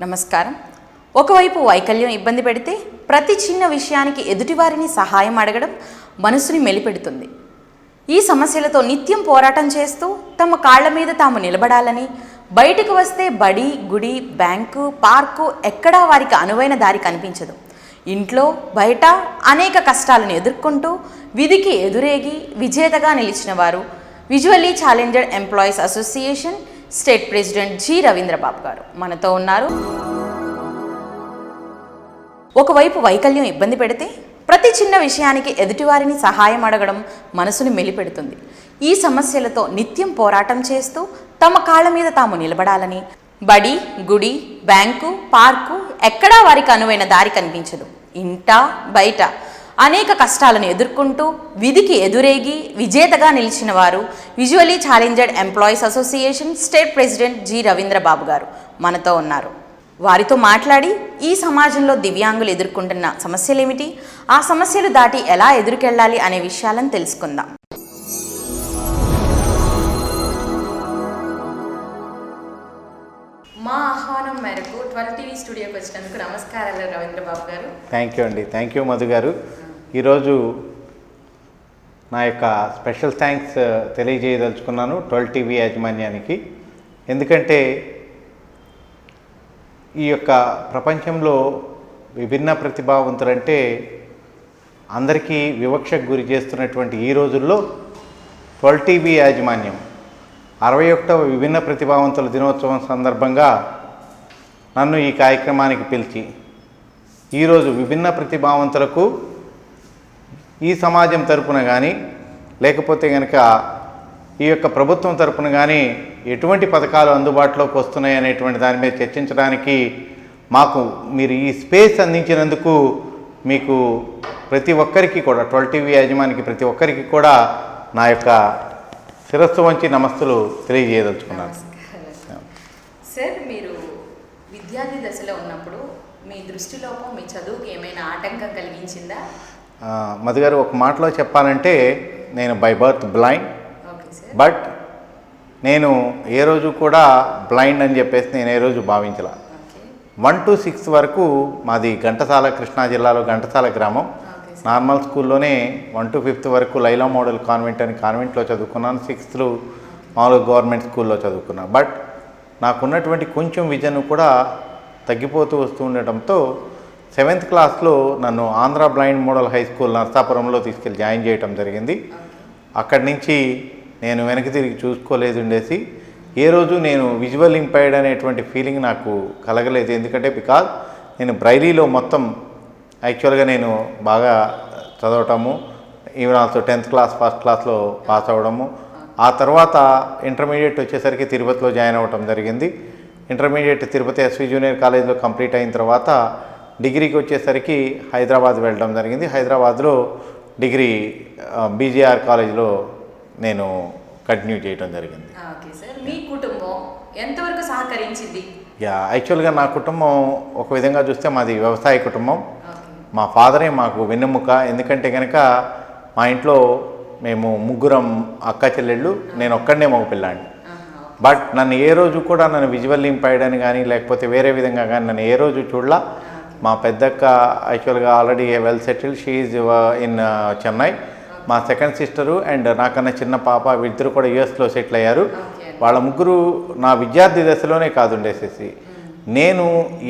నమస్కారం. ఒకవైపు వైకల్యం ఇబ్బంది పెడితే ప్రతి చిన్న విషయానికి ఎదుటివారిని సహాయం అడగడం మనసుని మెలిపెడుతుంది. ఈ సమస్యలతో నిత్యం పోరాటం చేస్తూ తమ కాళ్ల మీద తాము నిలబడాలని, బయటకు వస్తే బడి, గుడి, బ్యాంకు, పార్కు ఎక్కడా వారికి అనువైన దారి కనిపించదు. ఇంట్లో బయట అనేక కష్టాలను ఎదుర్కొంటూ విధికి ఎదురేగి విజేతగా నిలిచిన వారు visually challenged employees association state president G Ravindra Babu గారు మనతో ఉన్నారు. ఒకవైపు వైకల్యం ఇబ్బంది పెడితే ప్రతి చిన్న విషయానికి ఎదుటివారిని సహాయం అడగడం మనసుని మెలిపెడుతుంది. ఈ సమస్యలతో నిత్యం పోరాటం చేస్తూ తమ కాళ్ల మీద తాము నిలబడాలని, బడి, గుడి, బ్యాంకు, పార్కు ఎక్కడా వారికి అనువైన దారి కనిపించదు. ఇంట బయట అనేక కష్టాలను ఎదుర్కొంటూ విధికి ఎదురేగి విజేతగా నిలిచిన వారు visually challenged employees association state president G Ravindra Babu గారు మనతో ఉన్నారు. వారితో మాట్లాడి ఈ సమాజంలో దివ్యాంగులు ఎదుర్కొంటున్న సమస్యలు ఏమిటి, ఆ సమస్యలు దాటి ఎలా ఎదురుకెళ్ళాలి అనే విషయాలను తెలుసుకుందాం. మా ఆహ్వానం మేరకు 12 టీవీ స్టూడియోకి వచ్చినందుకు నమస్కారాలు రవీంద్రబాబు గారు. థ్యాంక్ యూ అండి. థ్యాంక్ యూ మధు గారు. ఈరోజు నా యొక్క స్పెషల్ థ్యాంక్స్ తెలియజేయదలుచుకున్నాను 12 టీవీ యాజమాన్యానికి. ఎందుకంటే ఈ యొక్క ప్రపంచంలో విభిన్న ప్రతిభావంతులంటే అందరికీ వివక్షకు గురి చేస్తున్నటువంటి ఈ రోజుల్లో 12 టీవీ యాజమాన్యం 61వ విభిన్న ప్రతిభావంతుల దినోత్సవం సందర్భంగా నన్ను ఈ కార్యక్రమానికి పిలిచి ఈరోజు విభిన్న ప్రతిభావంతులకు ఈ సమాజం తరపున కానీ లేకపోతే కనుక ఈ యొక్క ప్రభుత్వం తరపున కానీ ఎటువంటి పథకాలు అందుబాటులోకి వస్తున్నాయి అనేటువంటి దాని మీద చర్చించడానికి మాకు మీరు ఈ స్పేస్ అందించినందుకు మీకు ప్రతి ఒక్కరికి కూడా 12 టీవీ యాజమానికి ప్రతి ఒక్కరికి కూడా నా యొక్క శిరస్సు వంచి నమస్తులు తెలియజేయదలుచుకున్నాను. సార్, మీరు విద్యార్థి దశలో ఉన్నప్పుడు మీ దృష్టిలోపం మీ చదువుకి ఏమైనా ఆటంకం కలిగించిందా? మధు గారు, ఒక మాటలో చెప్పాలంటే నేను బై బర్త్ బ్లైండ్. బట్ నేను ఏ రోజు కూడా బ్లైండ్ అని చెప్పేసి నేను ఏ రోజు భావించలా. 1 to 6 వరకు మాది ఘంటసాల, కృష్ణా జిల్లాలో ఘంటసాల గ్రామం. నార్మల్ స్కూల్లోనే 1 to 5th వరకు లైలా మోడల్ కాన్వెంట్ అని కాన్వెంట్లో చదువుకున్నాను. 6th మామూలుగా గవర్నమెంట్ స్కూల్లో చదువుకున్నాను. బట్ నాకున్నటువంటి కొంచెం విజన్ కూడా తగ్గిపోతూ వస్తూ ఉండటంతో 7th క్లాస్లో నన్ను Andhra blind model high school నర్సాపురంలో తీసుకెళ్ళి జాయిన్ చేయటం జరిగింది. అక్కడి నుంచి నేను వెనక్కి తిరిగి చూసుకోలేదు ఉండేసి ఏ రోజు నేను విజువల్ ఇంపైర్డ్ అనేటువంటి ఫీలింగ్ నాకు కలగలేదు. ఎందుకంటే బికాజ్ నేను బ్రైలీలో మొత్తం యాక్చువల్గా నేను బాగా చదవటము, even also 10th class first క్లాస్లో పాస్ అవ్వడము. ఆ తర్వాత ఇంటర్మీడియట్ వచ్చేసరికి తిరుపతిలో జాయిన్ అవ్వటం జరిగింది. ఇంటర్మీడియట్ తిరుపతి ఎస్వి జూనియర్ కాలేజ్లో కంప్లీట్ అయిన తర్వాత డిగ్రీకి వచ్చేసరికి హైదరాబాద్ వెళ్ళడం జరిగింది. హైదరాబాద్లో డిగ్రీ బీజేఆర్ కాలేజ్లో నేను కంటిన్యూ చేయడం జరిగింది. ఓకే సార్, మీ కుటుంబం ఎంతవరకు సహకరించింది? యాక్చువల్గా నా కుటుంబం ఒక విధంగా చూస్తే మాది వ్యవసాయ కుటుంబం. మా ఫాదరే మాకు వెన్నెముక. ఎందుకంటే కనుక మా ఇంట్లో మేము ముగ్గురం అక్క చెల్లెళ్ళు, నేను ఒక్కడనే మగ పిల్లాడిని. బట్ నన్ను ఏ రోజు కూడా నన్ను విజువల్ ఇంపైర్డ్ అని కానీ లేకపోతే వేరే విధంగా కానీ నన్ను ఏ రోజు చూడలా. మా పెద్దక్క యాక్చువల్గా already well settled, she is in Chennai. మా సెకండ్ సిస్టరు అండ్ నాకన్నా చిన్న పాప వీళ్ళిద్దరు కూడా యుఎస్లో సెటిల్ అయ్యారు. వాళ్ళ ముగ్గురు నా విద్యార్థి దశలోనే కాదుండేసేసి నేను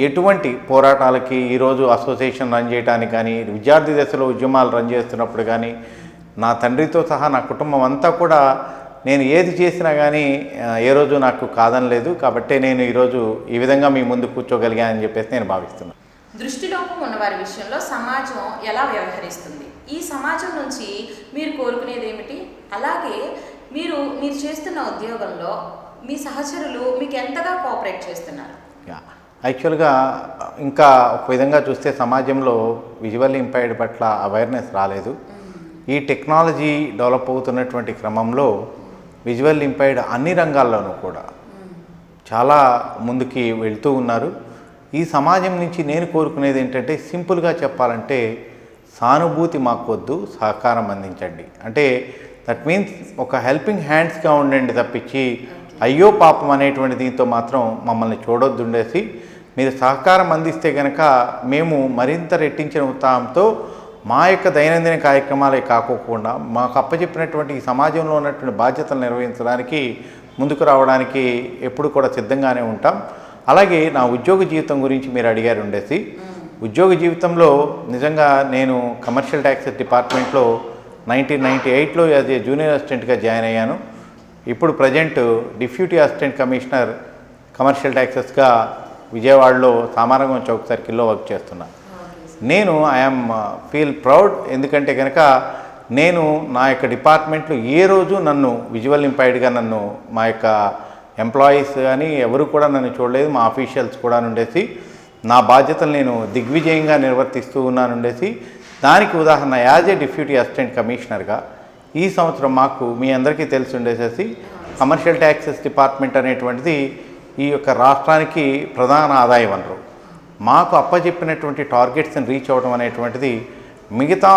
ఎటువంటి పోరాటాలకి ఈరోజు అసోసియేషన్ రన్ చేయడానికి కానీ విద్యార్థి దశలో ఉద్యమాలు రన్ చేస్తున్నప్పుడు కానీ నా తండ్రితో సహా నా కుటుంబం అంతా కూడా నేను ఏది చేసినా కానీ ఏ రోజు నాకు కాదనలేదు. కాబట్టి నేను ఈరోజు ఈ విధంగా మీ ముందు కూర్చోగలిగానని చెప్పేసి నేను భావిస్తున్నాను. దృష్టిలోపం ఉన్నవారి విషయంలో సమాజం ఎలా వ్యవహరిస్తుంది? ఈ సమాజం నుంచి మీరు కోరుకునేది ఏమిటి? అలాగే మీరు చేస్తున్న ఉద్యోగంలో మీ సహచరులు మీకు ఎంతగా కోఆపరేట్ చేస్తున్నారు? యాక్చువల్గా ఇంకా ఒక విధంగా చూస్తే సమాజంలో విజువల్ ఇంపైర్డ్ పట్ల అవేర్నెస్ రాలేదు. ఈ టెక్నాలజీ డెవలప్ అవుతున్నటువంటి క్రమంలో విజువల్ ఇంపైర్డ్ అన్ని రంగాల్లోనూ కూడా చాలా ముందుకి వెళ్తూ ఉన్నారు. ఈ సమాజం నుంచి నేను కోరుకునేది ఏంటంటే సింపుల్గా చెప్పాలంటే సానుభూతి మాకొద్దు, సహకారం అందించండి. అంటే దట్ మీన్స్ ఒక హెల్పింగ్ హ్యాండ్స్గా ఉండండి తప్పించి అయ్యో పాపం అనేటువంటి దీంతో మాత్రం మమ్మల్ని చూడొద్దుండేసి మీరు సహకారం అందిస్తే కనుక మేము మరింత రెట్టించిన ఉత్సాహంతో మా యొక్క దైనందిన కార్యక్రమాలే కాకోకుండా మాకు అప్పచెప్పినటువంటి ఈ సమాజంలో ఉన్నటువంటి బాధ్యతలు నిర్వహించడానికి ముందుకు రావడానికి ఎప్పుడు కూడా సిద్ధంగానే ఉంటాం. అలాగే నా ఉద్యోగ జీవితం గురించి మీరు అడిగారు ఉండేసి, ఉద్యోగ జీవితంలో నిజంగా నేను కమర్షియల్ ట్యాక్సెస్ డిపార్ట్మెంట్లో 1998లో యాజ్ ఏ జూనియర్ అసిస్టెంట్గా జాయిన్ అయ్యాను. ఇప్పుడు present deputy assistant commissioner commercial ట్యాక్సెస్గా విజయవాడలో సామారంగం చౌక్ సర్కిల్లో వర్క్ చేస్తున్నా. నేను ఐఎమ్ ఫీల్ ప్రౌడ్, ఎందుకంటే కనుక నేను నా యొక్క డిపార్ట్మెంట్లో ఏ రోజు నన్ను విజువల్ ఇంపైర్డ్గా నన్ను మా యొక్క ఎంప్లాయీస్ కానీ ఎవరు కూడా నన్ను చూడలేదు, మా ఆఫీషియల్స్ కూడా ఉండేసి నా బాధ్యతలు నేను దిగ్విజయంగా నిర్వర్తిస్తూ ఉన్నానుండేసి. దానికి ఉదాహరణ యాజ్ ఏ డిప్యూటీ అసిస్టెంట్ కమిషనర్గా ఈ సంవత్సరం మాకు మీ అందరికీ తెలిసి ఉండేసేసి కమర్షియల్ ట్యాక్సెస్ డిపార్ట్మెంట్ అనేటువంటిది ఈ యొక్క రాష్ట్రానికి ప్రధాన ఆదాయ వనరు. మాకు అప్పచెప్పినటువంటి టార్గెట్స్ని రీచ్ అవ్వడం అనేటువంటిది మిగతా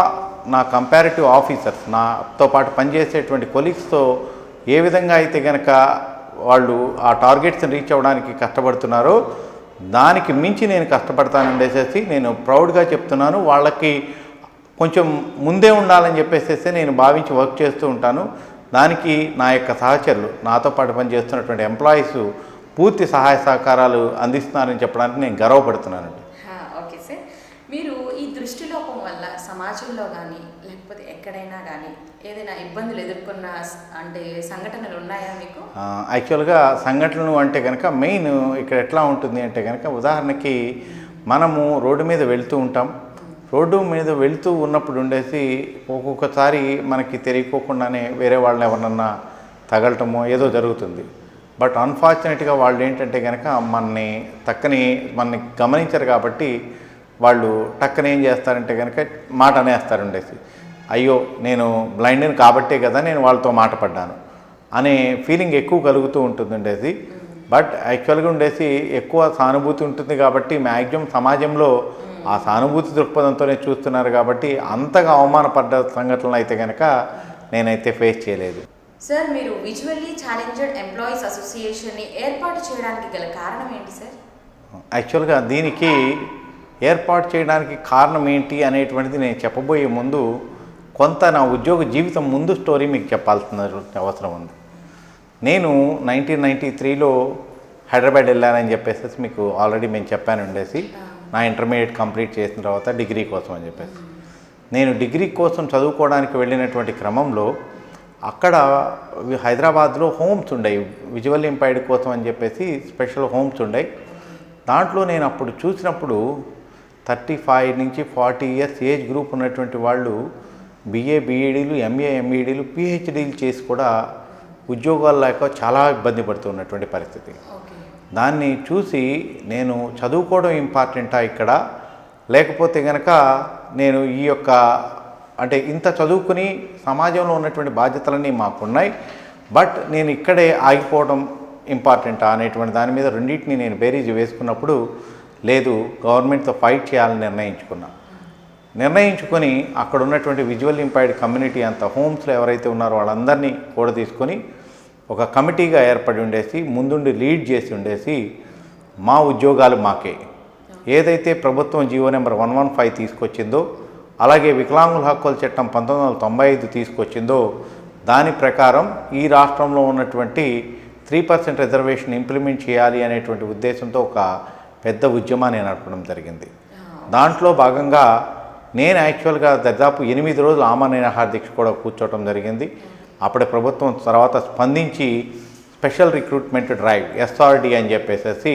నా కంపారిటివ్ ఆఫీసర్స్ నాతో పాటు పనిచేసేటువంటి కొలీగ్స్తో ఏ విధంగా అయితే కనుక వాళ్ళు ఆ టార్గెట్స్ని రీచ్ అవ్వడానికి కష్టపడుతున్నారో దానికి మించి నేను కష్టపడతానండేసేసి నేను ప్రౌడ్గా చెప్తున్నాను. వాళ్ళకి కొంచెం ముందే ఉండాలని చెప్పేసి నేను భావించి వర్క్ చేస్తూ ఉంటాను. దానికి నా యొక్క సహచరులు నాతో పాటు పనిచేస్తున్నటువంటి ఎంప్లాయీస్ పూర్తి సహాయ సహకారాలు అందిస్తున్నారని చెప్పడానికి నేను గర్వపడుతున్నానండి. ఓకే సార్, మీరు ఈ దృష్టిలోపం వల్ల సమాజంలో కానీ లేకపోతే ఎక్కడైనా కానీ ఏదైనా ఇబ్బందులు ఎదుర్కొన్న అంటే సంఘటనలు ఉన్నాయా మీకు? యాక్చువల్గా సంఘటనలు అంటే కనుక మెయిన్ ఇక్కడ ఎట్లా ఉంటుంది అంటే కనుక ఉదాహరణకి మనము రోడ్డు మీద వెళ్తూ ఉంటాం. రోడ్డు మీద వెళ్తూ ఉన్నప్పుడు ఉండేసి ఒక్కొక్కసారి మనకి తెలియకోకుండానే వేరే వాళ్ళని ఎవరన్నా తగలటమో ఏదో జరుగుతుంది. బట్ అన్ఫార్చునేట్గా వాళ్ళు ఏంటంటే కనుక మనని గమనించరు కాబట్టి వాళ్ళు టక్కన ఏం చేస్తారంటే కనుక మాట అనేస్తారు ఉండేసి, అయ్యో నేను బ్లైండ్ని కాబట్టే కదా నేను వాళ్ళతో మాట పడ్డాను అనే ఫీలింగ్ ఎక్కువ కలుగుతూ ఉంటుంది ఉండేసి. బట్ యాక్చువల్గా ఉండేసి ఎక్కువ సానుభూతి ఉంటుంది కాబట్టి మ్యాక్సిమం సమాజంలో ఆ సానుభూతి దృక్పథంతోనే చూస్తున్నారు కాబట్టి అంతగా అవమానపడ్డ సంఘటనలు అయితే కనుక నేనైతే ఫేస్ చేయలేదు. సార్, మీరు విజువల్లీ ఛాలెంజ్డ్ ఎంప్లాయీస్ అసోసియేషన్ని ఏర్పాటు చేయడానికి గల కారణం ఏంటి సార్? యాక్చువల్గా దీనికి ఏర్పాటు చేయడానికి కారణం ఏంటి అనేటువంటిది నేను చెప్పబోయే ముందు కొంత నా ఉద్యోగ జీవితం ముందు స్టోరీ మీకు చెప్పాల్సిన అవసరం ఉంది. నేను 1993లో హైదరాబాద్ వెళ్ళానని చెప్పేసి మీకు ఆల్రెడీ మేము చెప్పాను ఉండేసి, నా ఇంటర్మీడియట్ కంప్లీట్ చేసిన తర్వాత డిగ్రీ కోసం అని చెప్పేసి నేను డిగ్రీ కోసం చదువుకోవడానికి వెళ్ళినటువంటి క్రమంలో అక్కడ హైదరాబాద్లో హోమ్స్ ఉండేవి, విజువల్ ఇంపైర్డ్ కోసం అని చెప్పేసి స్పెషల్ హోమ్స్ ఉండేవి. దాంట్లో నేను అప్పుడు చూసినప్పుడు 35 నుంచి 40 ఇయర్స్ ఏజ్ గ్రూప్ ఉన్నటువంటి వాళ్ళు BA BEdలు, MA MEdలు, PhDలు చేసి కూడా ఉద్యోగాలు లేక చాలా ఇబ్బంది పడుతున్నటువంటి పరిస్థితి. దాన్ని చూసి నేను చదువుకోవడం ఇంపార్టెంటా ఇక్కడ, లేకపోతే కనుక నేను ఈ యొక్క అంటే ఇంత చదువుకుని సమాజంలో ఉన్నటువంటి బాధ్యతలన్నీ మాకున్నాయి, బట్ నేను ఇక్కడే ఆగిపోవడం ఇంపార్టెంటా అనేటువంటి దాని మీద రెండింటిని నేను బేరీజ్ వేసుకున్నప్పుడు లేదు, గవర్నమెంట్తో ఫైట్ చేయాలని నిర్ణయించుకొని అక్కడ ఉన్నటువంటి విజువల్ ఇంపైర్డ్ కమ్యూనిటీ అంతా హోమ్స్లో ఎవరైతే ఉన్నారో వాళ్ళందరినీ కూడా తీసుకొని ఒక కమిటీగా ఏర్పడి ఉండేసి ముందుండి లీడ్ చేసి ఉండేసి మా ఉద్యోగాలు మాకే, ఏదైతే ప్రభుత్వం జీవో నెంబర్ 115 తీసుకొచ్చిందో అలాగే వికలాంగుల హక్కుల చట్టం 1995 తీసుకొచ్చిందో దాని ప్రకారం ఈ రాష్ట్రంలో ఉన్నటువంటి 3% రిజర్వేషన్ ఇంప్లిమెంట్ చేయాలి అనేటువంటి ఉద్దేశంతో ఒక పెద్ద ఉద్యమాన్ని నడపడం జరిగింది. దాంట్లో భాగంగా నేను యాక్చువల్గా దాదాపు 8 రోజులు ఆమరణ నిరాహార దీక్ష కూడా కూర్చోవడం జరిగింది. అప్పుడే ప్రభుత్వం తర్వాత స్పందించి స్పెషల్ రిక్రూట్మెంట్ డ్రైవ్ SRD అని చెప్పేసి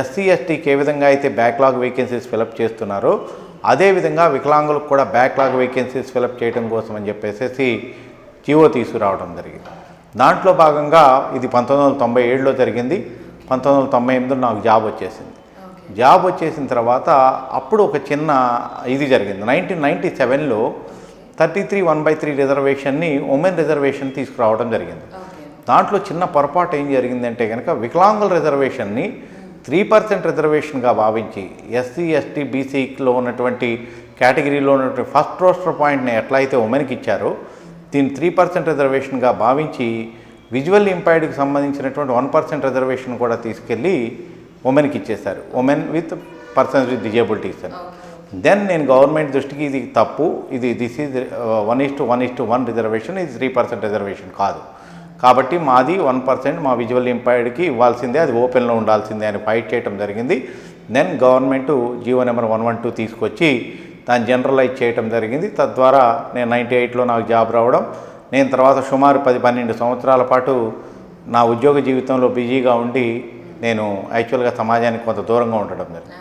SC STకి ఏ విధంగా అయితే బ్యాక్లాగ్ వేకెన్సీస్ ఫిలప్ చేస్తున్నారో అదేవిధంగా వికలాంగులకు కూడా బ్యాక్లాగ్ వేకెన్సీస్ ఫిలప్ చేయడం కోసం అని చెప్పేసి జీవో తీసుకురావడం జరిగింది. దాంట్లో భాగంగా ఇది 1997లో జరిగింది. 1998లో నాకు జాబ్ వచ్చేసింది. జాబ్ వచ్చేసిన తర్వాత అప్పుడు ఒక చిన్న ఇది జరిగింది. 1997లో 33(1/3) రిజర్వేషన్ని ఉమెన్ రిజర్వేషన్ తీసుకురావడం జరిగింది. దాంట్లో చిన్న పొరపాటు ఏం జరిగిందంటే కనుక వికలాంగుల రిజర్వేషన్ని 3% రిజర్వేషన్గా భావించి SC ST BCలో ఉన్నటువంటి కేటగిరీలో ఉన్నటువంటి ఫస్ట్ రోస్టర్ పాయింట్ని ఎట్లయితే ఉమెన్కి ఇచ్చారో దీన్ని 3% రిజర్వేషన్గా భావించి విజువల్ ఇంపైర్డ్కి సంబంధించినటువంటి 1% రిజర్వేషన్ కూడా తీసుకెళ్ళి ఉమెన్కి ఇచ్చేశారు, women with persons with disabilities అని. దెన్ నేను గవర్నమెంట్ దృష్టికి ఇది తప్పు, దిస్ ఈజ్ 1:1:1 రిజర్వేషన్, ఇది 3% రిజర్వేషన్ కాదు, కాబట్టి మాది 1% మా విజువల్ ఇంపైర్డ్కి ఇవ్వాల్సిందే, అది ఓపెన్లో ఉండాల్సిందే అని ఫైట్ చేయడం జరిగింది. దెన్ గవర్నమెంట్ జీవో నెంబర్ 112 తీసుకొచ్చి దాన్ని జనరలైజ్ చేయడం జరిగింది. తద్వారా నేను 98లో నాకు జాబ్ రావడం, నేను తర్వాత సుమారు 10-12 సంవత్సరాల పాటు నా ఉద్యోగ జీవితంలో బిజీగా ఉండి నేను యాక్చువల్గా సమాజానికి కొంత దూరంగా ఉండడం జరిగింది.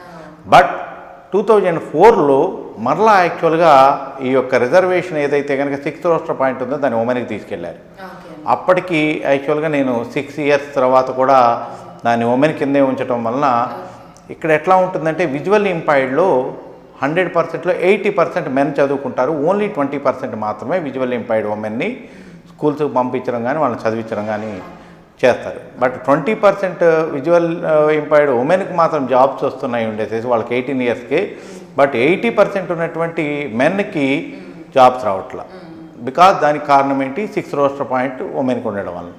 బట్ 2004లో మరలా యాక్చువల్గా ఈ యొక్క రిజర్వేషన్ ఏదైతే కనుక 6th రోస్టర్ పాయింట్ ఉందో దాన్ని ఉమెన్కి తీసుకెళ్లారు. అప్పటికి యాక్చువల్గా నేను 6 ఇయర్స్ తర్వాత కూడా దాన్ని ఉమెన్ కిందే ఉంచడం వలన ఇక్కడ ఎట్లా ఉంటుందంటే విజువల్ ఇంపైర్డ్లో 100%లో 80% మెన్ చదువుకుంటారు, ఓన్లీ 20% మాత్రమే విజువల్ ఇంపైర్డ్ ఉమెన్ని స్కూల్స్కి పంపించడం కానీ వాళ్ళని చదివించడం కానీ చేస్తారు. బట్ 20% విజువల్ ఇంపైర్డ్ ఉమెన్కి మాత్రం జాబ్స్ వస్తున్నాయి ఉండేసేసి వాళ్ళకి 18 ఇయర్స్కి. బట్ 80% ఉన్నటువంటి మెన్కి జాబ్స్ రావట్లా. బికాజ్ దానికి కారణం ఏంటి, 6th రోస్టర్ పాయింట్ ఉమెన్కి ఉండడం వల్ల.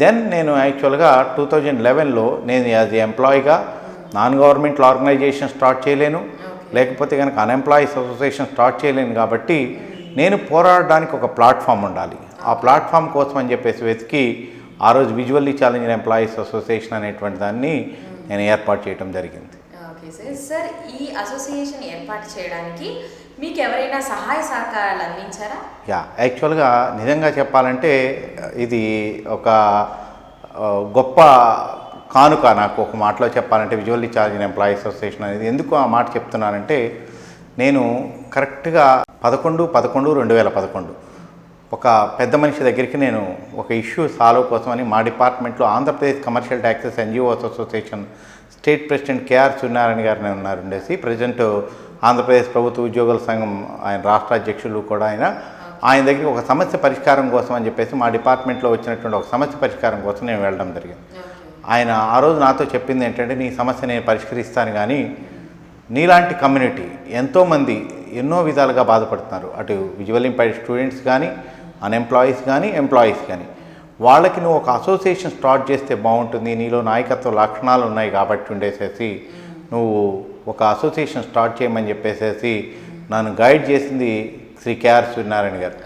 దెన్ నేను యాక్చువల్గా 2011లో నేను యాజ్ ఎంప్లాయీగా నాన్ గవర్నమెంట్ ఆర్గనైజేషన్ స్టార్ట్ చేయలేను, లేకపోతే కనుక అన్ఎంప్లాయీస్ అసోసియేషన్ స్టార్ట్ చేయలేను. కాబట్టి నేను పోరాడడానికి ఒక ప్లాట్ఫామ్ ఉండాలి. ఆ ప్లాట్ఫామ్ కోసం అని చెప్పేసి వెతికి ఆ రోజు విజువల్లీ ఛాలెంజ్డ్ ఎంప్లాయీస్ అసోసియేషన్ అనేటువంటి దాన్ని నేను ఏర్పాటు చేయడం జరిగింది. Okay sir. సార్ ఈ అసోసియేషన్ ఏర్పాటు చేయడానికి మీకు ఎవరైనా సహాయ సహకారాలు అందించారా? యాక్చువల్గా నిజంగా చెప్పాలంటే ఇది ఒక గొప్ప కానుక నాకు. ఒక మాటలో చెప్పాలంటే విజువల్లీ ఛాలెంజ్డ్ ఎంప్లాయీస్ అసోసియేషన్ అనేది. ఎందుకు ఆ మాట చెప్తున్నానంటే నేను కరెక్ట్గా 11/11/2011 ఒక పెద్ద మనిషి దగ్గరికి నేను ఒక ఇష్యూ సాల్వ్ కోసమని మా డిపార్ట్మెంట్లో Andhra Pradesh commercial taxes NGOs association state president KR Suryanarayana గారిని ఉన్నారు ఉండేసి, ప్రెసిడెంట్ ఆంధ్రప్రదేశ్ ప్రభుత్వ ఉద్యోగుల సంఘం ఆయన రాష్ట్ర అధ్యక్షులు కూడా ఆయన దగ్గరికి ఒక సమస్య పరిష్కారం కోసం అని చెప్పేసి మా డిపార్ట్మెంట్లో వచ్చినటువంటి ఒక సమస్య పరిష్కారం కోసం నేను వెళ్ళడం జరిగింది. ఆయన ఆ రోజు నాతో చెప్పింది ఏంటంటే, నీ సమస్య నేను పరిష్కరిస్తాను, కానీ నీలాంటి కమ్యూనిటీ ఎంతోమంది ఎన్నో విధాలుగా బాధపడుతున్నారు, అటు విజువల్ ఇంపైర్డ్ స్టూడెంట్స్ కానీ, అన్ఎంప్లాయీస్ కానీ, ఎంప్లాయీస్ కానీ, వాళ్ళకి నువ్వు ఒక అసోసియేషన్ స్టార్ట్ చేస్తే బాగుంటుంది, నీలో నాయకత్వ లక్షణాలు ఉన్నాయి కాబట్టి ఉండేసేసి నువ్వు ఒక అసోసియేషన్ స్టార్ట్ చేయమని చెప్పేసేసి నన్ను గైడ్ చేసింది శ్రీ కేఆర్ సూర్యనారాయణ గారు.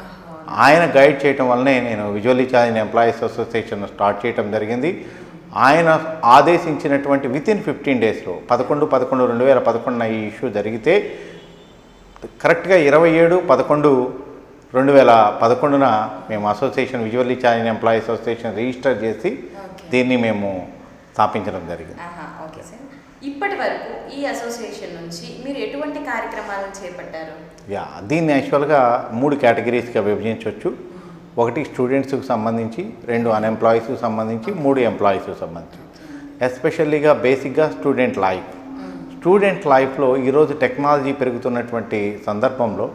ఆయన గైడ్ చేయటం వల్లనే నేను visually challenged employees association start చేయడం జరిగింది. ఆయన ఆదేశించినటువంటి వితిన్ 15 డేస్లో 11/11/2011 ఈ ఇష్యూ జరిగితే కరెక్ట్గా 27/11/2011 మేము association visually challenged employees association register చేసి దీన్ని మేము స్థాపించడం జరిగింది. Okay sir. ఇప్పటి వరకు ఈ అసోసియేషన్ నుంచి మీరు ఎటువంటి కార్యక్రమాలను చేపట్టారు? దీన్ని యాక్చువల్గా 3 కేటగిరీస్గా విభజించవచ్చు. 1 స్టూడెంట్స్కి సంబంధించి, 2 అన్ఎంప్లాయీస్కి సంబంధించి, 3 ఎంప్లాయీస్కి సంబంధించి. ఎస్పెషల్లీగా బేసిక్గా స్టూడెంట్ లైఫ్లో ఈరోజు టెక్నాలజీ పెరుగుతున్నటువంటి సందర్భంలో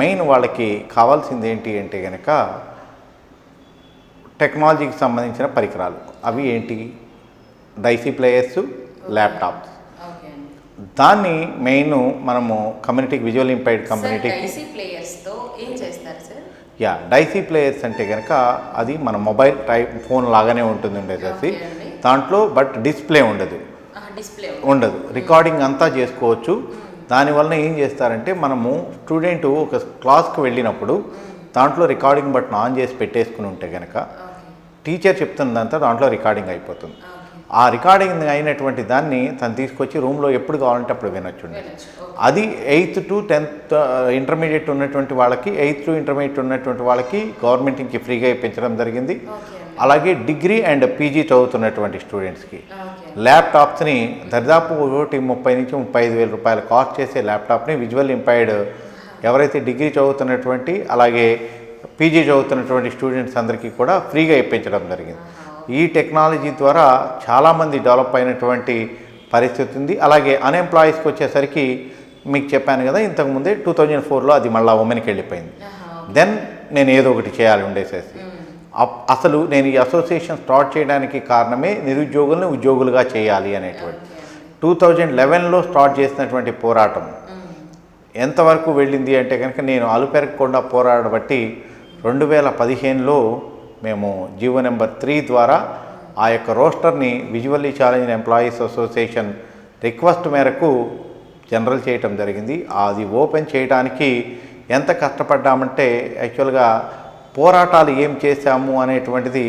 మెయిన్ వాళ్ళకి కావాల్సింది ఏంటి అంటే కనుక టెక్నాలజీకి సంబంధించిన పరికరాలు. అవి ఏంటి, డైసీ ప్లేయర్స్, ల్యాప్టాప్స్. దాన్ని మెయిన్ మనము కమ్యూనిటీకి, విజువల్ ఇంపైర్డ్ కమ్యూనిటీకి డైసీ ప్లేయర్స్ అంటే కనుక అది మన మొబైల్ టైప్ ఫోన్ లాగానే ఉంటుంది ఉండేసి దాంట్లో, బట్ డిస్ప్లే ఉండదు, రికార్డింగ్ అంతా చేసుకోవచ్చు. దానివల్ల ఏం చేస్తారంటే మనము స్టూడెంట్ ఒక క్లాస్కి వెళ్ళినప్పుడు దాంట్లో రికార్డింగ్ బటన్ ఆన్ చేసి పెట్టేసుకుని ఉంటే కనుక టీచర్ చెప్తున్నదంతా దాంట్లో రికార్డింగ్ అయిపోతుంది. ఆ రికార్డింగ్ అయినటువంటి దాన్ని తను తీసుకొచ్చి రూమ్లో ఎప్పుడు కావాలంటే అప్పుడు వినొచ్చు. అది 8th to 10th ఇంటర్మీడియట్ ఉన్నటువంటి వాళ్ళకి, 8th to ఇంటర్మీడియట్ ఉన్నటువంటి వాళ్ళకి గవర్నమెంట్ ఇంక ఫ్రీగా ఇప్పించడం జరిగింది. అలాగే డిగ్రీ అండ్ పీజీ చదువుతున్నటువంటి స్టూడెంట్స్కి ల్యాప్టాప్స్ని దరిదాపు 30,000 నుంచి 35,000 రూపాయలు కాస్ట్ చేసే ల్యాప్టాప్ని విజువల్ ఇంపైర్డ్ ఎవరైతే డిగ్రీ చదువుతున్నటువంటి అలాగే పీజీ చదువుతున్నటువంటి స్టూడెంట్స్ అందరికీ కూడా ఫ్రీగా ఇప్పించడం జరిగింది. ఈ టెక్నాలజీ ద్వారా చాలామంది డెవలప్ అయినటువంటి పరిస్థితి ఉంది. అలాగే అన్ఎంప్లాయీస్కి వచ్చేసరికి మీకు చెప్పాను కదా ఇంతకుముందే 2004లో అది మళ్ళీ ఉమెన్కి వెళ్ళిపోయింది. దెన్ నేను ఏదో ఒకటి చేయాలి ఉండేసేసి అసలు నేను ఈ అసోసియేషన్ స్టార్ట్ చేయడానికి కారణమే నిరుద్యోగులను ఉద్యోగులుగా చేయాలి అనేటువంటి 2011లో స్టార్ట్ చేసినటువంటి పోరాటం ఎంతవరకు వెళ్ళింది అంటే కనుక నేను అలుపెరగకుండా పోరాడబట్టి 2015లో మేము జీవో నెంబర్ 3 ద్వారా ఆ యొక్క రోస్టర్ని visually challenge employees association request మేరకు జనరల్ చేయటం జరిగింది. అది ఓపెన్ చేయడానికి ఎంత కష్టపడ్డామంటే యాక్చువల్గా పోరాటాలు ఏం చేశాము అనేటువంటిది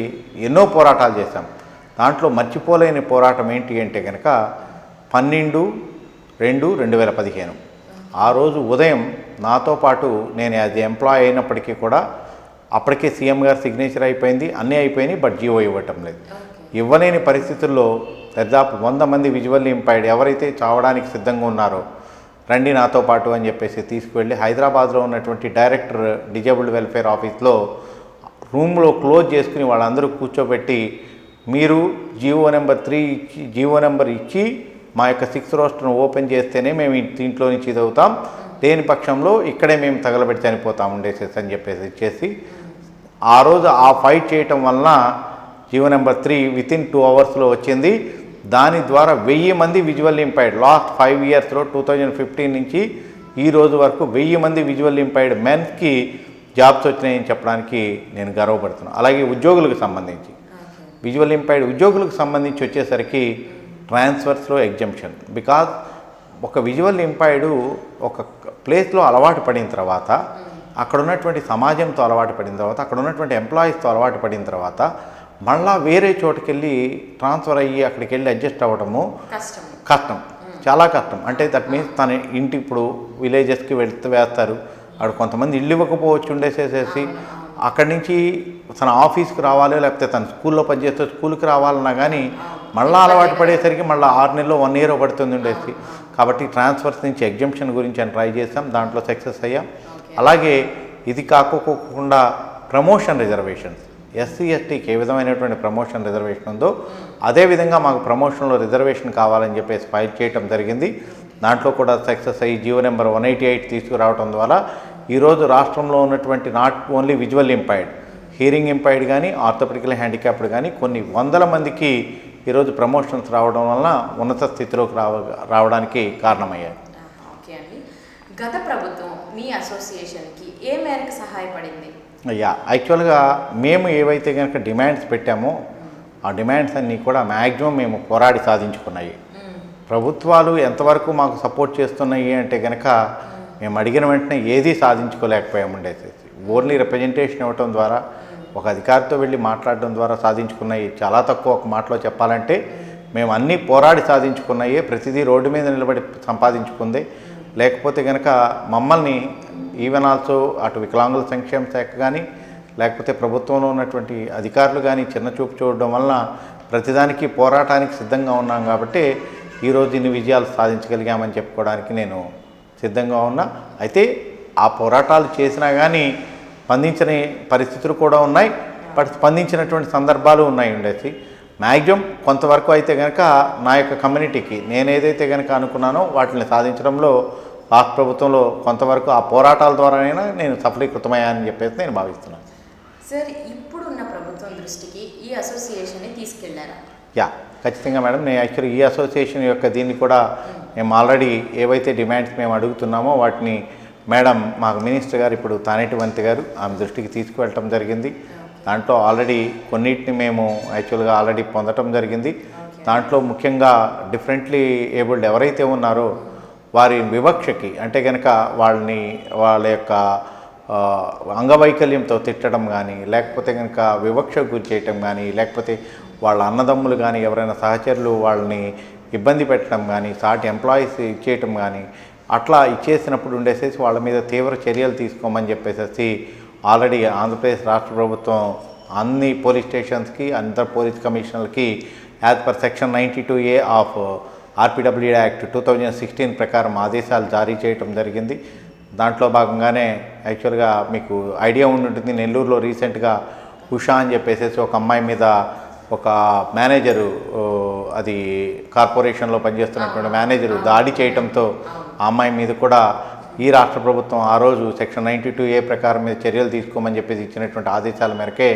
ఎన్నో పోరాటాలు చేశాం. దాంట్లో మర్చిపోలేని పోరాటం ఏంటి అంటే కనుక 12/2/2015 ఆ రోజు ఉదయం నాతో పాటు నేను యాజ్ ఎంప్లాయ్ అయినప్పటికీ కూడా అప్పటికే సీఎం గారు సిగ్నేచర్ అయిపోయింది, అన్నీ అయిపోయినాయి, బట్ జీవో ఇవ్వటం లేదు. ఇవ్వలేని పరిస్థితుల్లో దాదాపు 100 మంది విజువల్లీ ఇంపైర్డ్ ఎవరైతే చావడానికి సిద్ధంగా ఉన్నారో రండి నాతో పాటు అని చెప్పేసి తీసుకువెళ్ళి హైదరాబాద్లో ఉన్నటువంటి డైరెక్టర్ డిజేబుల్డ్ వెల్ఫేర్ ఆఫీస్లో రూమ్లో క్లోజ్ చేసుకుని వాళ్ళందరూ కూర్చోబెట్టి మీరు జీవో నెంబర్ 3 ఇచ్చి జీవో నెంబర్ ఇచ్చి మా యొక్క 6th రోస్టర్ను ఓపెన్ చేస్తేనే మేము దీంట్లో నుంచి చదువుతాం, లేని పక్షంలో ఇక్కడే మేము తగలబెట్టి చనిపోతాం ఉండేసేసి అని చెప్పేసి ఇచ్చేసి ఆ రోజు ఆ ఫైట్ చేయటం వలన జీవో నెంబర్ 3 వితిన్ 2 అవర్స్లో వచ్చింది. దాని ద్వారా 1000 మంది విజువల్ ఇంపైర్డ్ లాస్ట్ 5 ఇయర్స్లో 2015 నుంచి ఈ రోజు వరకు 1000 మంది విజువల్ ఇంపైర్డ్ మెన్స్కి జాబ్స్ వచ్చినాయని చెప్పడానికి నేను గర్వపడుతున్నాను. అలాగే ఉద్యోగులకు సంబంధించి విజువల్ ఇంపైర్డ్ ఉద్యోగులకు సంబంధించి వచ్చేసరికి ట్రాన్స్ఫర్స్లో ఎగ్జంప్షన్. బికాజ్ ఒక విజువల్ ఇంపైర్డు ఒక ప్లేస్లో అలవాటు పడిన తర్వాత అక్కడ ఉన్నటువంటి సమాజంతో అలవాటు పడిన తర్వాత అక్కడ ఉన్నటువంటి ఎంప్లాయీస్తో అలవాటు పడిన తర్వాత మళ్ళా వేరే చోటుకి వెళ్ళి ట్రాన్స్ఫర్ అయ్యి అక్కడికి వెళ్ళి అడ్జస్ట్ అవ్వడము కష్టం, చాలా కష్టం. అంటే దట్ మీన్స్ తన ఇంటి ఇప్పుడు విలేజెస్కి వేస్తారు, అక్కడ కొంతమంది ఇల్లు ఇవ్వకపోవచ్చు ఉండేసేసేసి అక్కడి నుంచి తన ఆఫీస్కి రావాలి, లేకపోతే తన స్కూల్లో పనిచేస్తే స్కూల్కి రావాలన్నా కానీ మళ్ళీ అలవాటు పడేసరికి మళ్ళీ 6 నెలలు 1 ఇయర్ పడుతుంది ఉండేసి. కాబట్టి ట్రాన్స్ఫర్స్ నుంచి ఎగ్జంప్షన్ గురించి అని ట్రై చేసాం, దాంట్లో సక్సెస్ అయ్యాం. అలాగే ఇది కాకోకుండా ప్రమోషన్ రిజర్వేషన్స్ ఎస్సీ ఎస్టీకి ఏ విధమైనటువంటి ప్రమోషన్ రిజర్వేషన్ ఉందో అదేవిధంగా మాకు ప్రమోషన్లో రిజర్వేషన్ కావాలని చెప్పేసి ఫైల్ చేయటం జరిగింది. దాంట్లో కూడా సక్సెస్ అయ్యి జీవో నెంబర్ 188 తీసుకురావడం ద్వారా ఈరోజు రాష్ట్రంలో ఉన్నటువంటి not only visual impaired, hearing impaired కానీ ఆర్థోపెడికల్ హ్యాండిక్యాప్డ్ కానీ కొన్ని 100 మందికి ఈరోజు ప్రమోషన్స్ రావడం వలన ఉన్నత స్థితిలోకి రావడానికి కారణమయ్యాయి. ఓకే అండి, గత ప్రభుత్వం మీ అసోసియేషన్కి ఏ మేరకు సహాయపడింది? యాక్చువల్గా మేము ఏవైతే కనుక డిమాండ్స్ పెట్టామో ఆ డిమాండ్స్ అన్నీ కూడా మ్యాక్సిమం మేము పోరాడి సాధించుకున్నాయి. ప్రభుత్వాలు ఎంతవరకు మాకు సపోర్ట్ చేస్తున్నాయి అంటే కనుక మేము అడిగిన వెంటనే ఏదీ సాధించుకోలేకపోయాముండేసి ఓన్లీ రిప్రజెంటేషన్ ఇవ్వటం ద్వారా ఒక అధికారితో వెళ్ళి మాట్లాడడం ద్వారా సాధించుకున్నాయి చాలా తక్కువ. ఒక మాటలో చెప్పాలంటే మేము అన్నీ పోరాడి సాధించుకున్నాయే, ప్రతిదీ రోడ్డు మీద నిలబడి సంపాదించుకుందే. లేకపోతే కనుక మమ్మల్ని ఈవెన్ ఆల్సో అటు వికలాంగుల సంక్షేమ శాఖ కానీ లేకపోతే ప్రభుత్వంలో ఉన్నటువంటి అధికారులు కానీ చిన్న చూపు చూడడం వలన ప్రతిదానికి పోరాటానికి సిద్ధంగా ఉన్నాం. కాబట్టి ఈరోజు ఇన్ని విజయాలు సాధించగలిగామని చెప్పుకోవడానికి నేను సిద్ధంగా ఉన్నా. అయితే ఆ పోరాటాలు చేసినా కానీ స్పందించని పరిస్థితులు కూడా ఉన్నాయి, బట్ స్పందించినటువంటి సందర్భాలు ఉన్నాయి ఉండేసి. మ్యాక్సిమం కొంతవరకు అయితే కనుక నా యొక్క కమ్యూనిటీకి నేను ఏదైతే కనుక అనుకున్నానో వాటిని సాధించడంలో రాష్ట్ర ప్రభుత్వంలో కొంతవరకు ఆ పోరాటాల ద్వారానైనా నేను సఫలీకృతమయ్యానని చెప్పేసి నేను భావిస్తున్నాను. సార్, ఇప్పుడున్న ప్రభుత్వం దృష్టికి ఈ అసోసియేషన్ని తీసుకెళ్లారా? ఖచ్చితంగా మేడం. నేను యాక్చువల్లీ ఈ అసోసియేషన్ యొక్క దీన్ని కూడా మేము ఆల్రెడీ ఏవైతే డిమాండ్స్ మేము అడుగుతున్నామో వాటిని మేడం మాకు మినిస్టర్ గారు ఇప్పుడు తానేటి వంతి గారు ఆమె దృష్టికి తీసుకువెళ్ళటం జరిగింది. దాంట్లో ఆల్రెడీ కొన్నిటిని మేము యాక్చువల్గా ఆల్రెడీ పొందటం జరిగింది. దాంట్లో ముఖ్యంగా డిఫరెంట్లీ ఏబుల్డ్ ఎవరైతే ఉన్నారో వారి వివక్షకి అంటే కనుక వాళ్ళ యొక్క అంగవైకల్యంతో తిట్టడం కానీ లేకపోతే కనుక వివక్షకు గురి చేయటం కానీ లేకపోతే వాళ్ళ అన్నదమ్ములు కానీ ఎవరైనా సహచరులు వాళ్ళని ఇబ్బంది పెట్టడం కానీ సాటి ఎంప్లాయీస్ ఇచ్చేయటం కానీ అట్లా ఇచ్చేసినప్పుడు ఉండేసేసి వాళ్ళ మీద తీవ్ర చర్యలు తీసుకోమని చెప్పేసి ఆల్రెడీ ఆంధ్రప్రదేశ్ రాష్ట్ర ప్రభుత్వం అన్ని పోలీస్ స్టేషన్స్కి అందరు పోలీస్ కమిషనర్లకి as per section 92A of RPWD act 2016 ప్రకారం ఆదేశాలు జారీ చేయటం జరిగింది. దాంట్లో భాగంగానే యాక్చువల్గా మీకు ఐడియా ఉంటుంది, నెల్లూరులో రీసెంట్గా ఉషా అని చెప్పేసి ఒక అమ్మాయి మీద ఒక మేనేజరు, అది కార్పొరేషన్లో పనిచేస్తున్నటువంటి మేనేజరు దాడి చేయటంతో ఆ అమ్మాయి మీద కూడా ఈ రాష్ట్ర ప్రభుత్వం ఆ రోజు సెక్షన్ 92A ప్రకారం మీద చర్యలు తీసుకోమని చెప్పేసి ఇచ్చినటువంటి ఆదేశాల మేరకే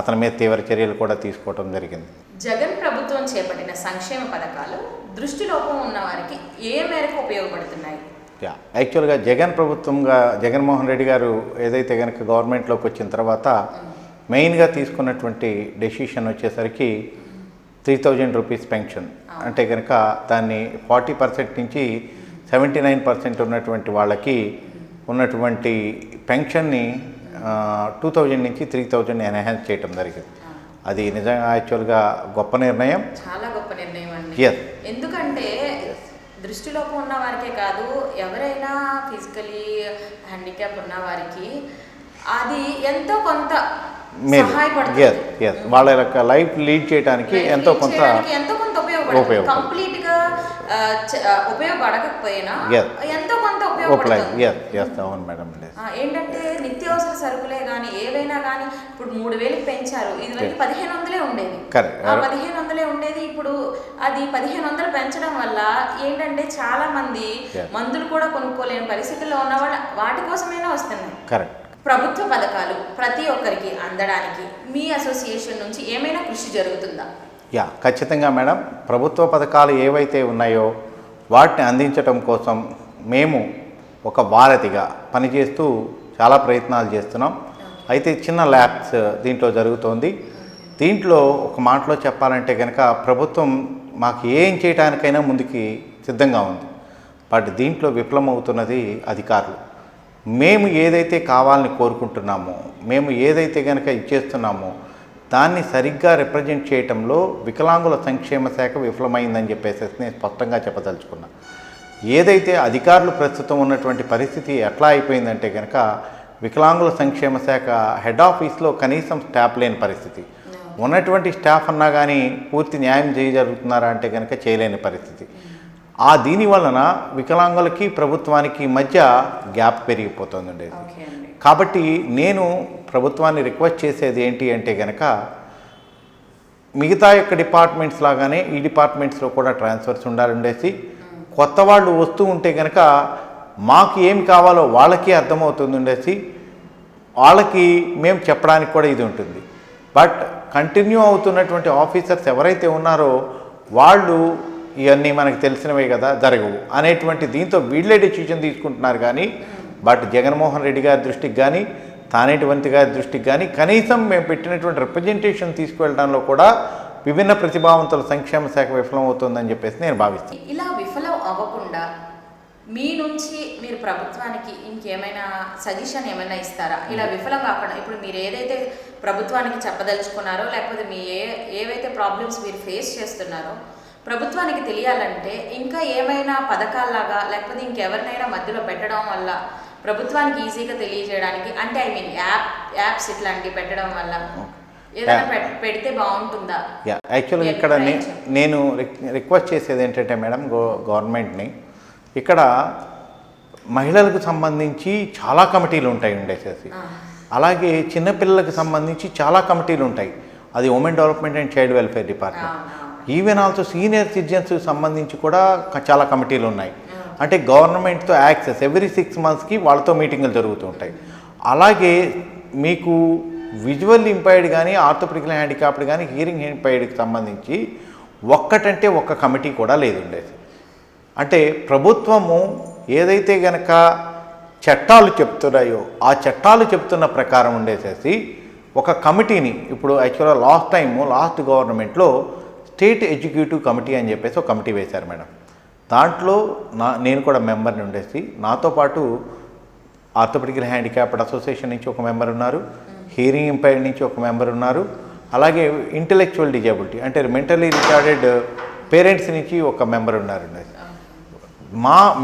అతని మీద తీవ్ర చర్యలు కూడా తీసుకోవడం జరిగింది. జగన్ ప్రభుత్వం చేపట్టిన సంక్షేమ పథకాలు దృష్టిలోపం ఉన్న వారికి ఏ మేరకు ఉపయోగపడుతున్నాయి? యాక్చువల్గా జగన్మోహన్ రెడ్డి గారు ఏదైతే కనుక గవర్నమెంట్లోకి వచ్చిన తర్వాత మెయిన్గా తీసుకున్నటువంటి డెసిషన్ వచ్చేసరికి 3000 రూపీస్ పెన్షన్. అంటే కనుక దాన్ని 40% నుంచి 79% ఉన్నటువంటి వాళ్ళకి ఉన్నటువంటి పెన్షన్ని 2000 నుంచి 3000 ఎన్హాన్స్ చేయటం జరిగింది. అది నిజంగా యాక్చువల్గా గొప్ప నిర్ణయం, చాలా గొప్ప నిర్ణయం అండి. Yes. ఎందుకంటే దృష్టిలోపం ఉన్న వారికే కాదు, ఎవరైనా ఫిజికలీ హ్యాండిక్యాప్ ఉన్న వారికి అది ఎంతో కొంత సహాయపడుతుంది. వాళ్ళ యొక్క లైఫ్ లీడ్ చేయడానికి ఎంతో కొంత ఉపయోగపడుతుంది. కంప్లీట్ గా ఉపయోగపడకపోయినా ఎంతో కొంత ఉపయోగపడుతుంది. అవును మేడం. ఏంటంటే నిత్యావసర సరుకులే కానీ ఏవైనా కానీ ఇప్పుడు 3000 పెంచారు. ఇది వరకు 1500 ఉండేది. ఆ 1500 ఉండేది, ఇప్పుడు అది 1500 పెంచడం వల్ల ఏంటంటే చాలా మంది మందులు కూడా కొనుక్కోలేని పరిస్థితుల్లో ఉన్న వాళ్ళు వాటి కోసమైనా వస్తున్నాయి. కరెక్ట్. ప్రభుత్వ పథకాలు ప్రతి ఒక్కరికి అందడానికి మీ అసోసియేషన్ నుంచి ఏమైనా కృషి జరుగుతుందా? ఖచ్చితంగా మేడం. ప్రభుత్వ పథకాలు ఏవైతే ఉన్నాయో వాటిని అందించడం కోసం మేము ఒక వారధిగా పనిచేస్తూ చాలా ప్రయత్నాలు చేస్తున్నాం. అయితే చిన్న ల్యాబ్స్ దీంట్లో జరుగుతోంది. దీంట్లో ఒక మాటలో చెప్పాలంటే కనుక ప్రభుత్వం మాకు ఏం చేయడానికైనా ముందుకి సిద్ధంగా ఉంది. బట్ దీంట్లో విఫలమవుతున్నది అధికారులు. మేము ఏదైతే కావాలని కోరుకుంటున్నామో, మేము ఏదైతే కనుక ఇచ్చేస్తున్నామో దాన్ని సరిగ్గా రిప్రజెంట్ చేయటంలో వికలాంగుల సంక్షేమ శాఖ విఫలమైందని చెప్పేసి నేను స్పష్టంగా చెప్పదలుచుకున్నా. ఏదైతే అధికారులు ప్రస్తుతం ఉన్నటువంటి పరిస్థితి ఎట్లా అయిపోయిందంటే కనుక వికలాంగుల సంక్షేమ శాఖ హెడ్ ఆఫీస్లో కనీసం స్టాఫ్ లేని పరిస్థితి. ఉన్నటువంటి స్టాఫ్ అన్నా కానీ పూర్తి న్యాయం చేయగలుగుతున్నారా అంటే కనుక చేయలేని పరిస్థితి. దీని వలన వికలాంగులకి ప్రభుత్వానికి మధ్య గ్యాప్ పెరిగిపోతుందండి. కాబట్టి నేను ప్రభుత్వాన్ని రిక్వెస్ట్ చేసేది ఏంటి అంటే కనుక మిగతా యొక్క డిపార్ట్మెంట్స్ లాగానే ఈ డిపార్ట్మెంట్స్లో కూడా ట్రాన్స్ఫర్స్ ఉండాలండేసి కొత్త వాళ్ళు వస్తూ ఉంటే కనుక మాకు ఏమి కావాలో వాళ్ళకి అర్థమవుతుంది ఉండేసి వాళ్ళకి మేము చెప్పడానికి కూడా ఇది ఉంటుంది. బట్ కంటిన్యూ అవుతున్నటువంటి ఆఫీసర్స్ ఎవరైతే ఉన్నారో వాళ్ళు ఇవన్నీ మనకు తెలిసినవే కదా జరగవు అనేటువంటి దీంతో వీళ్ళే డెసిషన్ తీసుకుంటున్నారు. కానీ బట్ జగన్మోహన్ రెడ్డి గారి దృష్టికి కానీ తానేటివంతి గారి దృష్టికి కానీ కనీసం మేము పెట్టినటువంటి రిప్రజెంటేషన్ తీసుకువెళ్ళడంలో కూడా విభిన్న ప్రతిభావంతుల సంక్షేమ శాఖ విఫలం అవుతుందని చెప్పేసి నేను భావిస్తాను. ఇలా విఫలం అవ్వకుండా మీ నుంచి మీరు ప్రభుత్వానికి ఇంకేమైనా సజెషన్ ఏమైనా ఇస్తారా? ఇలా విఫలం కాకుండా ఇప్పుడు మీరు ఏదైతే ప్రభుత్వానికి చెప్పదలుచుకున్నారో లేకపోతే మీ ఏవైతే ప్రాబ్లమ్స్ మీరు ఫేస్ చేస్తున్నారో ప్రభుత్వానికి తెలియాలంటే ఇంకా ఏమైనా పథకాల్లాగా లేకపోతే ఇంకెవరినైనా మధ్యలో పెట్టడం వల్ల ప్రభుత్వానికి ఈజీగా తెలియజేయడానికి, అంటే యాప్స్ ఇట్లాంటివి పెట్టడం వల్ల ఏదైనా పెడితే బాగుంటుందా? యాక్చువల్గా ఇక్కడ నేను రిక్వెస్ట్ చేసేది ఏంటంటే మేడం గవర్నమెంట్ని, ఇక్కడ మహిళలకు సంబంధించి చాలా కమిటీలు ఉంటాయి ఉండేసేసి, అలాగే చిన్నపిల్లలకు సంబంధించి చాలా కమిటీలు ఉంటాయి. అది women development and child welfare department. Even also senior సిటిజన్స్కి సంబంధించి కూడా చాలా కమిటీలు ఉన్నాయి. అంటే గవర్నమెంట్తో యాక్సెస్ ఎవ్రీ 6 monthsకి వాళ్ళతో మీటింగులు జరుగుతూ ఉంటాయి. అలాగే మీకు విజువల్ ఇంపైర్డ్ కానీ ఆర్థోపెడికల్ హ్యాండిక్యాప్డ్ కానీ హియరింగ్ ఇంపైర్డ్కి సంబంధించి ఒక్కటంటే ఒక్క కమిటీ కూడా లేదు ఉండేది. అంటే ప్రభుత్వము ఏదైతే గనక చట్టాలు చెప్తున్నాయో ఆ చట్టాలు చెప్తున్న ప్రకారం ఉండేసేసి ఒక కమిటీని ఇప్పుడు యాక్చువల్గా లాస్ట్ గవర్నమెంట్లో స్టేట్ ఎగ్జిక్యూటివ్ కమిటీ అని చెప్పేసి ఒక కమిటీ వేశారు మేడం. దాంట్లో నేను కూడా మెంబర్ని ఉండేసి, నాతో పాటు ఆర్థోపెడికల్ హ్యాండిక్యాప్డ్ అసోసియేషన్ నుంచి ఒక మెంబర్ ఉన్నారు, హియరింగ్ ఇంపైర్డ్ నుంచి ఒక మెంబర్ ఉన్నారు, అలాగే ఇంటెలెక్చువల్ డిజేబిలిటీ అంటే మెంటలీ రిటార్డెడ్ పేరెంట్స్ నుంచి ఒక మెంబర్ ఉన్నారు.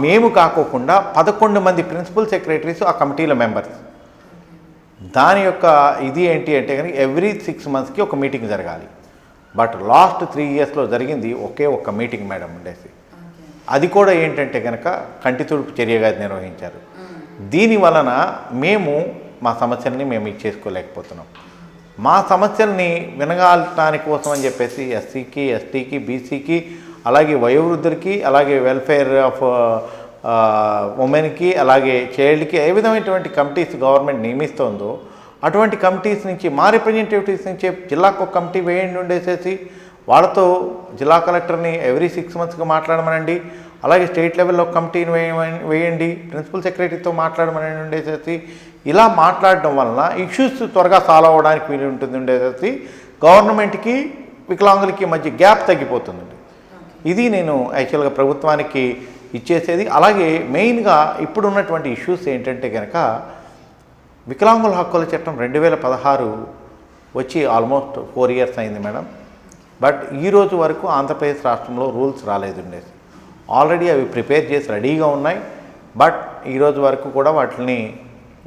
మేము కాకోకుండా 11 మంది ప్రిన్సిపల్ సెక్రటరీస్ ఆ కమిటీల మెంబర్స్. దాని యొక్క ఇది ఏంటి అంటే కనుక ఎవ్రీ 6 monthsకి ఒక మీటింగ్ జరగాలి. బట్ లాస్ట్ 3 yearsలో జరిగింది ఒక్క మీటింగ్ మేడం ఉండేసి. అది కూడా ఏంటంటే కనుక కంటి తుడుపు చర్యగా నిర్వహించారు. దీని వలన మేము మా సమస్యల్ని మేము ఇచ్చేసుకోలేకపోతున్నాం. మా సమస్యల్ని వినగాలటానికి కోసం అని చెప్పేసి ఎస్సీకి, ఎస్టీకి, బీసీకి, అలాగే వయోవృద్ధులకి, అలాగే వెల్ఫేర్ ఆఫ్ ఉమెన్కి, అలాగే చైల్డ్కి ఏ విధమైనటువంటి కమిటీస్ గవర్నమెంట్ నియమిస్తోందో అటువంటి కమిటీస్ నుంచి మా రిప్రజెంటేటివ్స్ నుంచి జిల్లాకు ఒక కమిటీ వేయండి ఉండేసేసి వాళ్ళతో జిల్లా కలెక్టర్ని ఎవ్రీ 6 monthsకి మాట్లాడమనండి, అలాగే స్టేట్ లెవెల్లో ఒక కమిటీని వేయండి, ప్రిన్సిపల్ సెక్రటరీతో మాట్లాడమని ఉండేసేసి ఇలా మాట్లాడడం వలన ఇష్యూస్ త్వరగా సాల్వ్ అవ్వడానికి వీలు ఉంటుంది ఉండేసేసి గవర్నమెంట్కి వికలాంగులకి మధ్య గ్యాప్ తగ్గిపోతుందండి. ఇది నేను యాక్చువల్గా ప్రభుత్వానికి ఇచ్చేసేది. అలాగే మెయిన్గా ఇప్పుడున్నటువంటి ఇష్యూస్ ఏంటంటే కనుక వికలాంగుల హక్కుల చట్టం 2016 వచ్చి ఆల్మోస్ట్ 4 years అయింది మేడం. బట్ ఈరోజు వరకు ఆంధ్రప్రదేశ్ రాష్ట్రంలో రూల్స్ రాలేదండి. ఆల్రెడీ అవి ప్రిపేర్ చేసి రెడీగా ఉన్నాయి. బట్ ఈరోజు వరకు కూడా వాటిని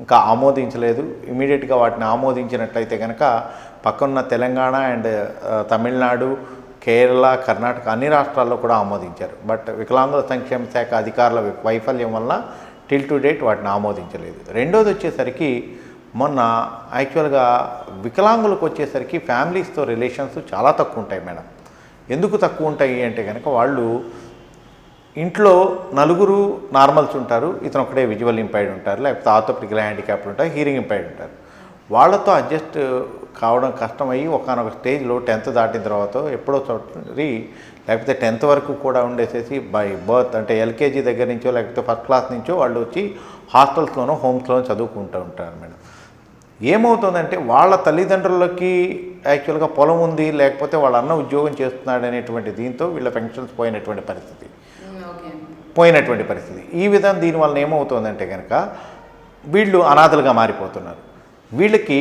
ఇంకా ఆమోదించలేదు. ఇమీడియట్గా వాటిని ఆమోదించినట్లయితే కనుక పక్కన్న తెలంగాణ అండ్ తమిళనాడు, కేరళ, కర్ణాటక అన్ని రాష్ట్రాల్లో కూడా ఆమోదించారు. బట్ వికలాంగుల సంక్షేమ శాఖ అధికారుల వైఫల్యం వల్ల టిల్ టు డేట్ వాటిని ఆమోదించలేదు. రెండోది వచ్చేసరికి మొన్న యాక్చువల్గా వికలాంగులకు వచ్చేసరికి ఫ్యామిలీస్తో రిలేషన్స్ చాలా తక్కువ ఉంటాయి మేడం. ఎందుకు తక్కువ ఉంటాయి అంటే కనుక వాళ్ళు ఇంట్లో నలుగురు నార్మల్స్ ఉంటారు, ఇతను ఒకటే విజువల్ ఇంపైర్డ్ ఉంటారు, లేకపోతే ఆర్థోపెడికల్ హ్యాండిక్యాప్డ్ ఉంటారు, హీరింగ్ ఇంపైర్డ్ ఉంటారు. వాళ్ళతో అడ్జస్ట్ కావడం కష్టమయ్యి ఒకనొక స్టేజ్లో 10th దాటిన తర్వాత ఎప్పుడో చోటి లేకపోతే 10th వరకు కూడా ఉండేసేసి బై బర్త్ అంటే ఎల్కేజీ దగ్గర నుంచో లేకపోతే ఫస్ట్ క్లాస్ నుంచో వాళ్ళు వచ్చి హాస్టల్స్లోనో హోమ్స్లోనో చదువుకుంటూ ఉంటారు మేడం. ఏమవుతుందంటే వాళ్ళ తల్లిదండ్రులకి యాక్చువల్గా పొలం ఉంది, లేకపోతే వాళ్ళ అన్న ఉద్యోగం చేస్తున్నాడు అనేటువంటి దీంతో వీళ్ళ పెన్షన్స్ పోయినటువంటి పరిస్థితి. ఈ విధంగా దీనివల్ల ఏమవుతుందంటే కనుక వీళ్ళు అనాథలుగా మారిపోతున్నారు. వీళ్ళకి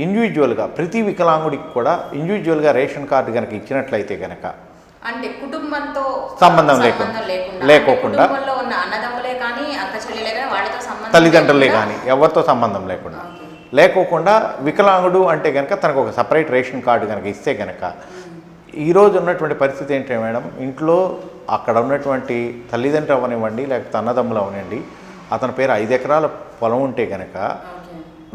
ఇండివిజువల్గా ప్రతి వికలాంగుడికి కూడా ఇండివిజువల్గా రేషన్ కార్డు కనుక ఇచ్చినట్లయితే కనుక అంటే కుటుంబంతో సంబంధం లేకోకుండా తల్లిదండ్రులే కానీ ఎవరితో సంబంధం లేకోకుండా వికలాంగుడు అంటే కనుక తనకు ఒక సపరేట్ రేషన్ కార్డు కనుక ఇస్తే కనుక ఈరోజు ఉన్నటువంటి పరిస్థితి ఏంటంటే మేడం, ఇంట్లో అక్కడ ఉన్నటువంటి తల్లిదండ్రులు అవనివ్వండి లేకపోతే అన్నదమ్ములు అవనివ్వండి, అతని పేరు 5 ఎకరాల పొలం ఉంటే కనుక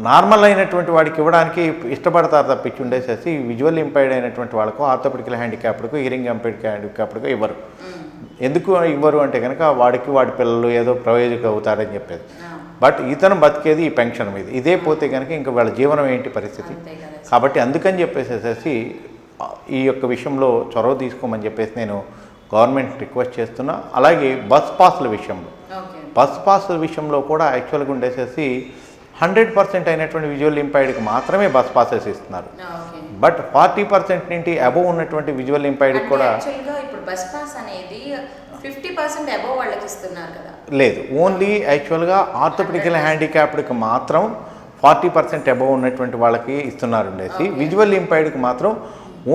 నార్మల్ అయినటువంటి వాడికి ఇవ్వడానికి ఇష్టపడతారు తప్పించి ఉండేసేసి విజువల్ ఇంపైర్డ్ అయినటువంటి వాళ్ళకు, ఆర్థోపెడికల్ హ్యాండిక్యాప్డ్కు, హియరింగ్ ఇంపైర్డ్ హ్యాండిక్యాప్డ్కు ఇవ్వరు. ఎందుకు ఇవ్వరు అంటే కనుక వాడికి వాడి పిల్లలు ఏదో ప్రయోజనం అవుతారని చెప్పేది. బట్ ఇతను బతికేది ఈ పెన్షన్ మీద. ఇదే పోతే కనుక ఇంకా వాళ్ళ జీవనం ఏంటి పరిస్థితి. కాబట్టి అందుకని చెప్పేసేసి ఈ యొక్క విషయంలో చొరవ తీసుకోమని చెప్పేసి నేను గవర్నమెంట్ రిక్వెస్ట్ చేస్తున్నా. అలాగే బస్ పాస్ల విషయంలో కూడా యాక్చువల్గా ఉండేసేసి 100% అయినటువంటి విజువల్ ఇంపైర్డ్కి మాత్రమే బస్ పాసెస్ ఇస్తున్నారు. బట్ 40% నుండి అబోవ్ ఉన్నటువంటి విజువల్ ఇంపైర్డ్కి కూడా లేదు. ఓన్లీ యాక్చువల్గా ఆర్థోపెడికల్ హ్యాండిక్యాప్డ్కి మాత్రం 40% అబోవ్ ఉన్నటువంటి వాళ్ళకి ఇస్తున్నారు ఉండేసి, విజువల్ ఇంపైర్డ్కి మాత్రం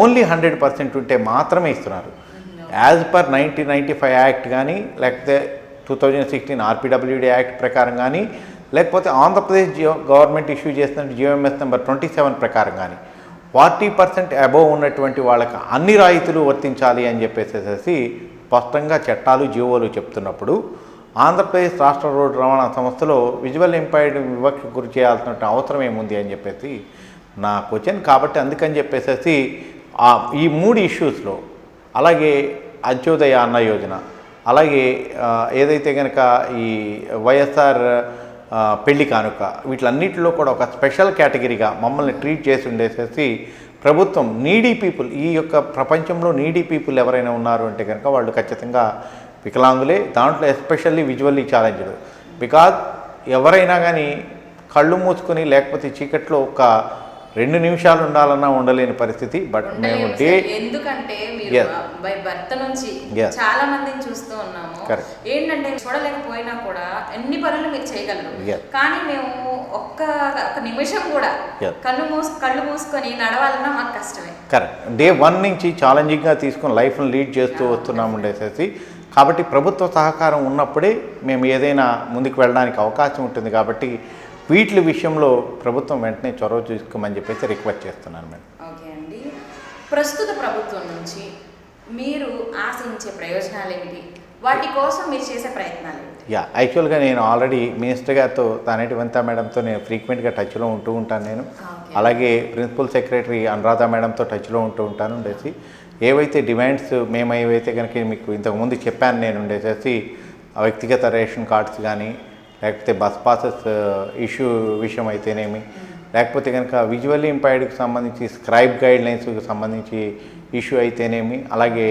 ఓన్లీ 100% ఉంటే మాత్రమే ఇస్తున్నారు. యాజ్ పర్ 1995 యాక్ట్ కానీ లేకపోతే 2016 RPWD యాక్ట్ ప్రకారం కానీ లేకపోతే ఆంధ్రప్రదేశ్ గవర్నమెంట్ ఇష్యూ చేసిన GMS నెంబర్ 27 ప్రకారం కానీ 40% అబోవ్ ఉన్నటువంటి వాళ్ళకి అన్ని రాయితీలు వర్తించాలి అని చెప్పేసేసి స్పష్టంగా చట్టాలు జీవోలు చెప్తున్నప్పుడు ఆంధ్రప్రదేశ్ రాష్ట్ర రోడ్డు రవాణా సంస్థలో విజువల్ ఇంపైర్డ్ వివక్షకు గురి చేయాల్సిన అవసరం ఏముంది అని చెప్పేసి నా క్వశ్చన్. కాబట్టి అందుకని చెప్పేసి ఈ 3 ఇష్యూస్లో అలాగే అంత్యోదయ అన్న యోజన, అలాగే ఏదైతే కనుక ఈ వైఎస్ఆర్ పెళ్లి కానుక, వీటిలన్నిటిలో కూడా ఒక స్పెషల్ కేటగిరీగా మమ్మల్ని ట్రీట్ చేసి ఉండేసేసి ప్రభుత్వం నీడీ పీపుల్, ఈ యొక్క ప్రపంచంలో నీడీ పీపుల్ ఎవరైనా ఉన్నారు అంటే కనుక వాళ్ళు ఖచ్చితంగా వికలాంగులే. దాంట్లో ఎస్పెషల్లీ విజువల్లీ ఛాలెంజ్డ్. బికాజ్ ఎవరైనా కానీ కళ్ళు మూసుకొని లేకపోతే చీకట్లో ఒక 2 నిమిషాలు ఉండాలన్నా ఉండలేని పరిస్థితి. బట్ మేము ఎందుకంటే భర్త నుంచి చాలా మందిని చూస్తూ ఉన్నాము. ఏంటంటే చూడలేకపోయినా కూడా ఎన్ని పనులు మీరు చేయగలరు, కానీ మేము ఒక్క నిమిషం కూడా కళ్ళు మూసుకొని నడవాలన్నా మాకు కష్టమే. కరెక్ట్. డే 1 నుంచి ఛాలెంజింగ్గా తీసుకొని లైఫ్ని లీడ్ చేస్తూ వస్తున్నాము ఉండేసేసి. కాబట్టి ప్రభుత్వ సహకారం ఉన్నప్పుడే మేము ఏదైనా ముందుకు వెళ్ళడానికి అవకాశం ఉంటుంది. కాబట్టి వీటి విషయంలో ప్రభుత్వం వెంటనే చొరవ తీసుకోమని చెప్పేసి రిక్వెస్ట్ చేస్తున్నాను మేడం. ఓకే అండి, ప్రస్తుత ప్రభుత్వం నుంచి మీరు ఆశించే ప్రయోజనాలు ఏమిటి, వాటి కోసం మీరు చేసే ప్రయత్నాలు ఏమిటి? యాక్చువల్గా నేను ఆల్రెడీ మినిస్టర్ గారితో తానేటి వనితా మేడంతో నేను ఫ్రీక్వెంట్గా టచ్లో ఉంటూ ఉంటాను. నేను అలాగే ప్రిన్సిపల్ సెక్రటరీ అనురాధ మేడంతో టచ్లో ఉంటూ ఉంటాను ఉండేసి. ఏవైతే డిమాండ్స్ మేము ఏవైతే కనుక మీకు ఇంతకుముందు చెప్పాను నేను ఉండేసేసి వ్యక్తిగత రేషన్ కార్డ్స్ కానీ లేకపోతే బస్ పాసెస్ ఇష్యూ విషయం అయితేనేమి, లేకపోతే కనుక విజువల్లీ ఇంపైర్డ్కి సంబంధించి స్క్రైబ్ గైడ్ లైన్స్కి సంబంధించి ఇష్యూ అయితేనేమి, అలాగే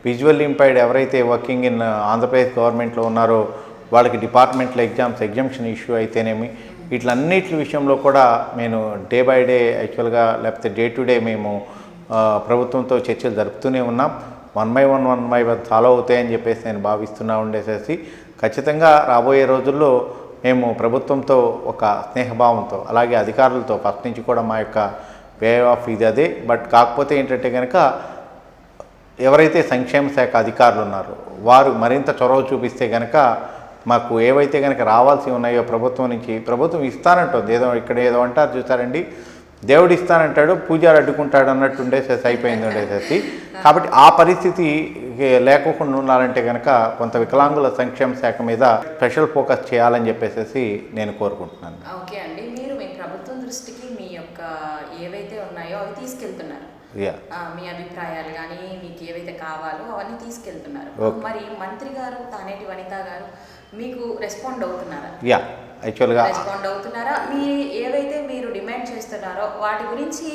విజువల్లీ ఇంపైర్డ్ ఎవరైతే వర్కింగ్ ఇన్ ఆంధ్రప్రదేశ్ గవర్నమెంట్లో ఉన్నారో వాళ్ళకి డిపార్ట్మెంటల్ ఎగ్జామ్షన్ ఇష్యూ అయితేనేమి, వీటిలన్నిటి విషయంలో కూడా నేను డే బై డే యాక్చువల్గా లేకపోతే డే టు డే మేము ప్రభుత్వంతో చర్చలు జరుపుతూనే ఉన్నాం. 1 by 1 సాల్వ్ అవుతాయని చెప్పేసి నేను భావిస్తున్నా ఉండేసేసి ఖచ్చితంగా రాబోయే రోజుల్లో మేము ప్రభుత్వంతో ఒక స్నేహభావంతో అలాగే అధికారులతో ఫస్ట్ నుంచి కూడా మా యొక్క వే ఆఫ్ ఇది అదే. బట్ కాకపోతే ఏంటంటే కనుక ఎవరైతే సంక్షేమ శాఖ అధికారులు ఉన్నారో వారు మరింత చొరవ చూపిస్తే కనుక మాకు ఏవైతే కనుక రావాల్సి ఉన్నాయో ప్రభుత్వం నుంచి, ప్రభుత్వం ఇస్తానంటుంది, ఏదో అంటారు చూసారండి, దేవుడు ఇస్తానంటాడు పూజారి అడ్డుకుంటాడు అన్నట్టు ఉండేసేసి అయిపోయింది ఉండేసేసి. కాబట్టి ఆ పరిస్థితి లేకోకుండా ఉండాలంటే కనుక కొంత వికలాంగుల సంక్షేమ శాఖ మీద స్పెషల్ ఫోకస్ చేయాలని చెప్పేసి నేను కోరుకుంటున్నాను. ఓకే అండి, మీరు మీ ప్రభుత్వం దృష్టికి మీ యొక్క ఏవైతే ఉన్నాయో అవి తీసుకెళ్తున్నారు, మీ అభిప్రాయాలు కానీ మీకు ఏవైతే కావాలో అవన్నీ తీసుకెళ్తున్నారు. మరి మంత్రి గారు తానేటి వనిత గారు మీకు రెస్పాండ్ అవుతున్నారా? యాక్చువల్గా రెస్పాండ్ అవుతున్నారా? మీ ఏవైతే మీరు డిమాండ్ చేస్తున్నారో వాటి గురించి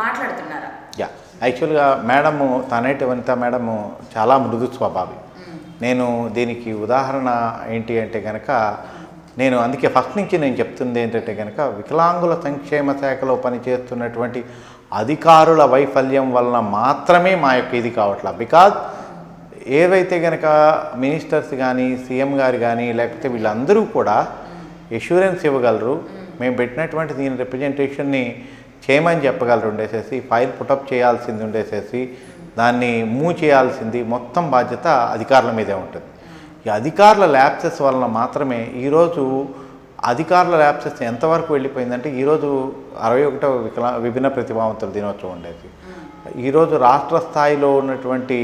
మాట్లాడుతున్నారా? యాక్చువల్గా మేడము తానేటి వనిత మేడము చాలా మృదు స్వభావి. నేను దీనికి ఉదాహరణ ఏంటి అంటే కనుక నేను అందుకే ఫస్ట్ నుంచి నేను చెప్తుంది ఏంటంటే కనుక వికలాంగుల సంక్షేమ శాఖలో పనిచేస్తున్నటువంటి అధికారుల వైఫల్యం వలన మాత్రమే మా యొక్క ఇది కావట్లా. బికాజ్ ఏవైతే కనుక మినిస్టర్స్ కానీ సీఎం గారు కానీ లేకపోతే వీళ్ళందరూ కూడా ఎష్యూరెన్స్ ఇవ్వగలరు, మేము పెట్టినటువంటి దీని రిప్రజెంటేషన్ని చేయమని చెప్పగలరు ఉండేసేసి, ఫైల్ పుటప్ చేయాల్సింది ఉండేసేసి, దాన్ని మూవ్ చేయాల్సింది మొత్తం బాధ్యత అధికారుల మీదే ఉంటుంది. ఈ అధికారుల ల్యాప్సెస్ వలన మాత్రమే ఈరోజు అధికారుల ల్యాప్సెస్ ఎంతవరకు వెళ్ళిపోయిందంటే ఈరోజు 61వ విభిన్న ప్రతిభావంతుల దినోత్సవం ఉండేది. ఈరోజు రాష్ట్ర స్థాయిలో ఉన్నటువంటి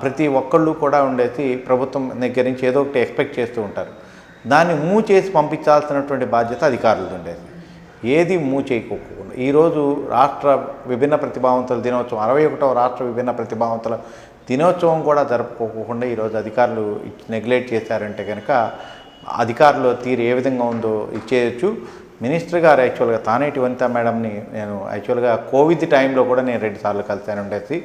ప్రతి ఒక్కళ్ళు కూడా ఉండేసి ప్రభుత్వం దగ్గర నుంచి ఏదో ఒకటి ఎక్స్పెక్ట్ చేస్తూ ఉంటారు. దాన్ని మూవ్ చేసి పంపించాల్సినటువంటి బాధ్యత అధికారులది ఉండేది. ఏది మూవ్ చేయకోకుండా ఈరోజు రాష్ట్ర విభిన్న ప్రతిభావంతుల దినోత్సవం 61వ రాష్ట్ర విభిన్న ప్రతిభావంతుల దినోత్సవం కూడా జరుపుకోకుండా ఈరోజు అధికారులు నెగ్లెక్ట్ చేశారంటే కనుక అధికారులు తీరు ఏ విధంగా ఉందో ఇచ్చేయచ్చు. మినిస్టర్ గారు యాక్చువల్గా తానేటి వనిత మేడంని నేను యాక్చువల్గా కోవిడ్ టైంలో కూడా నేను 2 సార్లు కలిశాను ఉండేసి,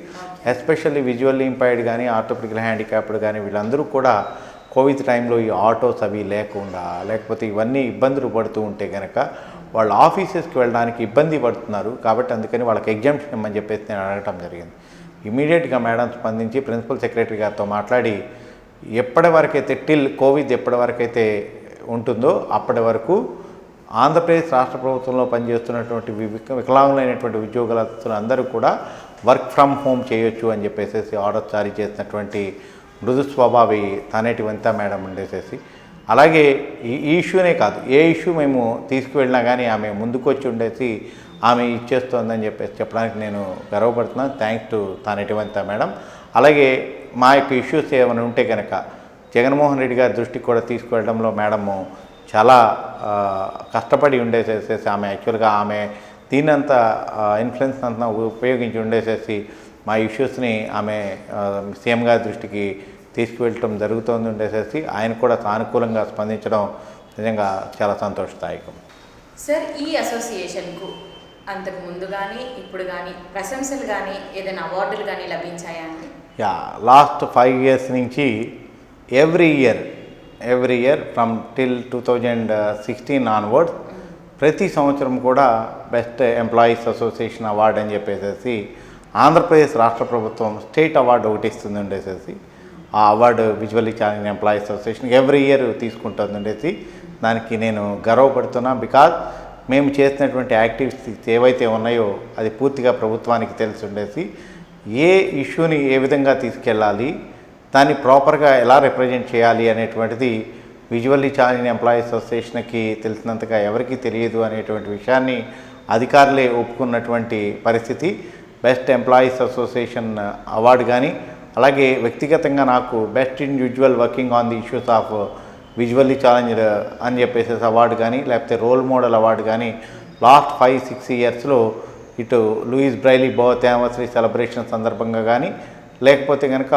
ఎస్పెషల్లీ విజువల్లీ ఇంపైర్డ్ కానీ ఆర్థోపెడికల్ హ్యాండిక్యాప్డ్ కానీ వీళ్ళందరూ కూడా కోవిడ్ టైంలో ఈ ఆటోస్ అవి లేకుండా లేకపోతే ఇవన్నీ ఇబ్బందులు పడుతూ ఉంటే కనుక వాళ్ళ ఆఫీసెస్కి వెళ్ళడానికి ఇబ్బంది పడుతున్నారు. కాబట్టి అందుకని వాళ్ళకి ఎగ్జామ్షన్ ఇమ్మని చెప్పేసి నేను అడగటం జరిగింది. ఇమీడియట్గా మేడం స్పందించి ప్రిన్సిపల్ సెక్రటరీ గారితో మాట్లాడి ఎప్పటి వరకైతే కోవిడ్ ఎప్పటి వరకైతే ఉంటుందో అప్పటి వరకు ఆంధ్రప్రదేశ్ రాష్ట్ర ప్రభుత్వంలో పనిచేస్తున్నటువంటి వికలాంగులైనటువంటి ఉద్యోగులు అందరూ కూడా వర్క్ ఫ్రమ్ హోమ్ చేయొచ్చు అని చెప్పేసి ఆర్డర్ జారీ చేసినటువంటి మృదు స్వభావి తానేటి వనిత మేడం ఉండేసేసి, అలాగే ఈ ఇష్యూనే కాదు ఏ ఇష్యూ మేము తీసుకువెళ్ళినా కానీ ఆమె ముందుకు వచ్చి ఉండేసి ఆమె ఇచ్చేస్తోందని చెప్పేసి చెప్పడానికి నేను గర్వపడుతున్నాను. Thanks to Taneti Vanitha madam. అలాగే మా యొక్క ఇష్యూస్ ఏమైనా ఉంటే కనుక జగన్మోహన్ రెడ్డి గారి దృష్టికి కూడా తీసుకువెళ్ళడంలో మేడము చాలా కష్టపడి ఉండేసేసి ఆమె యాక్చువల్గా ఆమె దీన్నంతా ఇన్ఫ్లుయెన్స్ అంతా ఉపయోగించి ఉండేసేసి మా ఇష్యూస్ని ఆమె సీఎం గారి దృష్టికి తీసుకువెళ్ళటం జరుగుతోంది ఉండేసేసి ఆయన కూడా సానుకూలంగా స్పందించడం నిజంగా చాలా సంతోషదాయకం. సార్, ఈ అసోసియేషన్కు అంతకు ముందు కానీ ఇప్పుడు కానీ ప్రశంసలు కానీ ఏదైనా అవార్డులు కానీ లభించాయా అండి? లాస్ట్ 5 years నుంచి every year from till 2016 onwards ప్రతి సంవత్సరం కూడా బెస్ట్ ఎంప్లాయీస్ అసోసియేషన్ అవార్డు అని చెప్పేసి ఆంధ్రప్రదేశ్ రాష్ట్ర ప్రభుత్వం స్టేట్ అవార్డు ఒకటి ఇస్తుంది ఉండేసేసి ఆ award visually challenge employees association every year తీసుకుంటుంది ఉండేసి దానికి నేను గర్వపడుతున్నా. బికాజ్ మేము చేసినటువంటి యాక్టివిటీస్ ఏవైతే ఉన్నాయో అది పూర్తిగా ప్రభుత్వానికి తెలిసి ఉండేసి ఏ ఇష్యూని ఏ విధంగా తీసుకెళ్ళాలి, దాన్ని ప్రాపర్గా ఎలా రిప్రజెంట్ చేయాలి అనేటువంటిది విజువల్లీ ఛాలెంజ్ ఎంప్లాయీస్ అసోసియేషన్కి తెలిసినంతగా ఎవరికీ తెలియదు అనేటువంటి విషయాన్ని అధికారులే ఒప్పుకున్నటువంటి పరిస్థితి. బెస్ట్ ఎంప్లాయీస్ అసోసియేషన్ అవార్డు కానీ అలాగే వ్యక్తిగతంగా నాకు best individual working on the issues of visually challenged అని చెప్పేసి అవార్డు కానీ లేకపోతే రోల్ మోడల్ అవార్డు కానీ లాస్ట్ 5-6 yearsలో ఇటు Louis Braille birth anniversary celebration సందర్భంగా కానీ లేకపోతే కనుక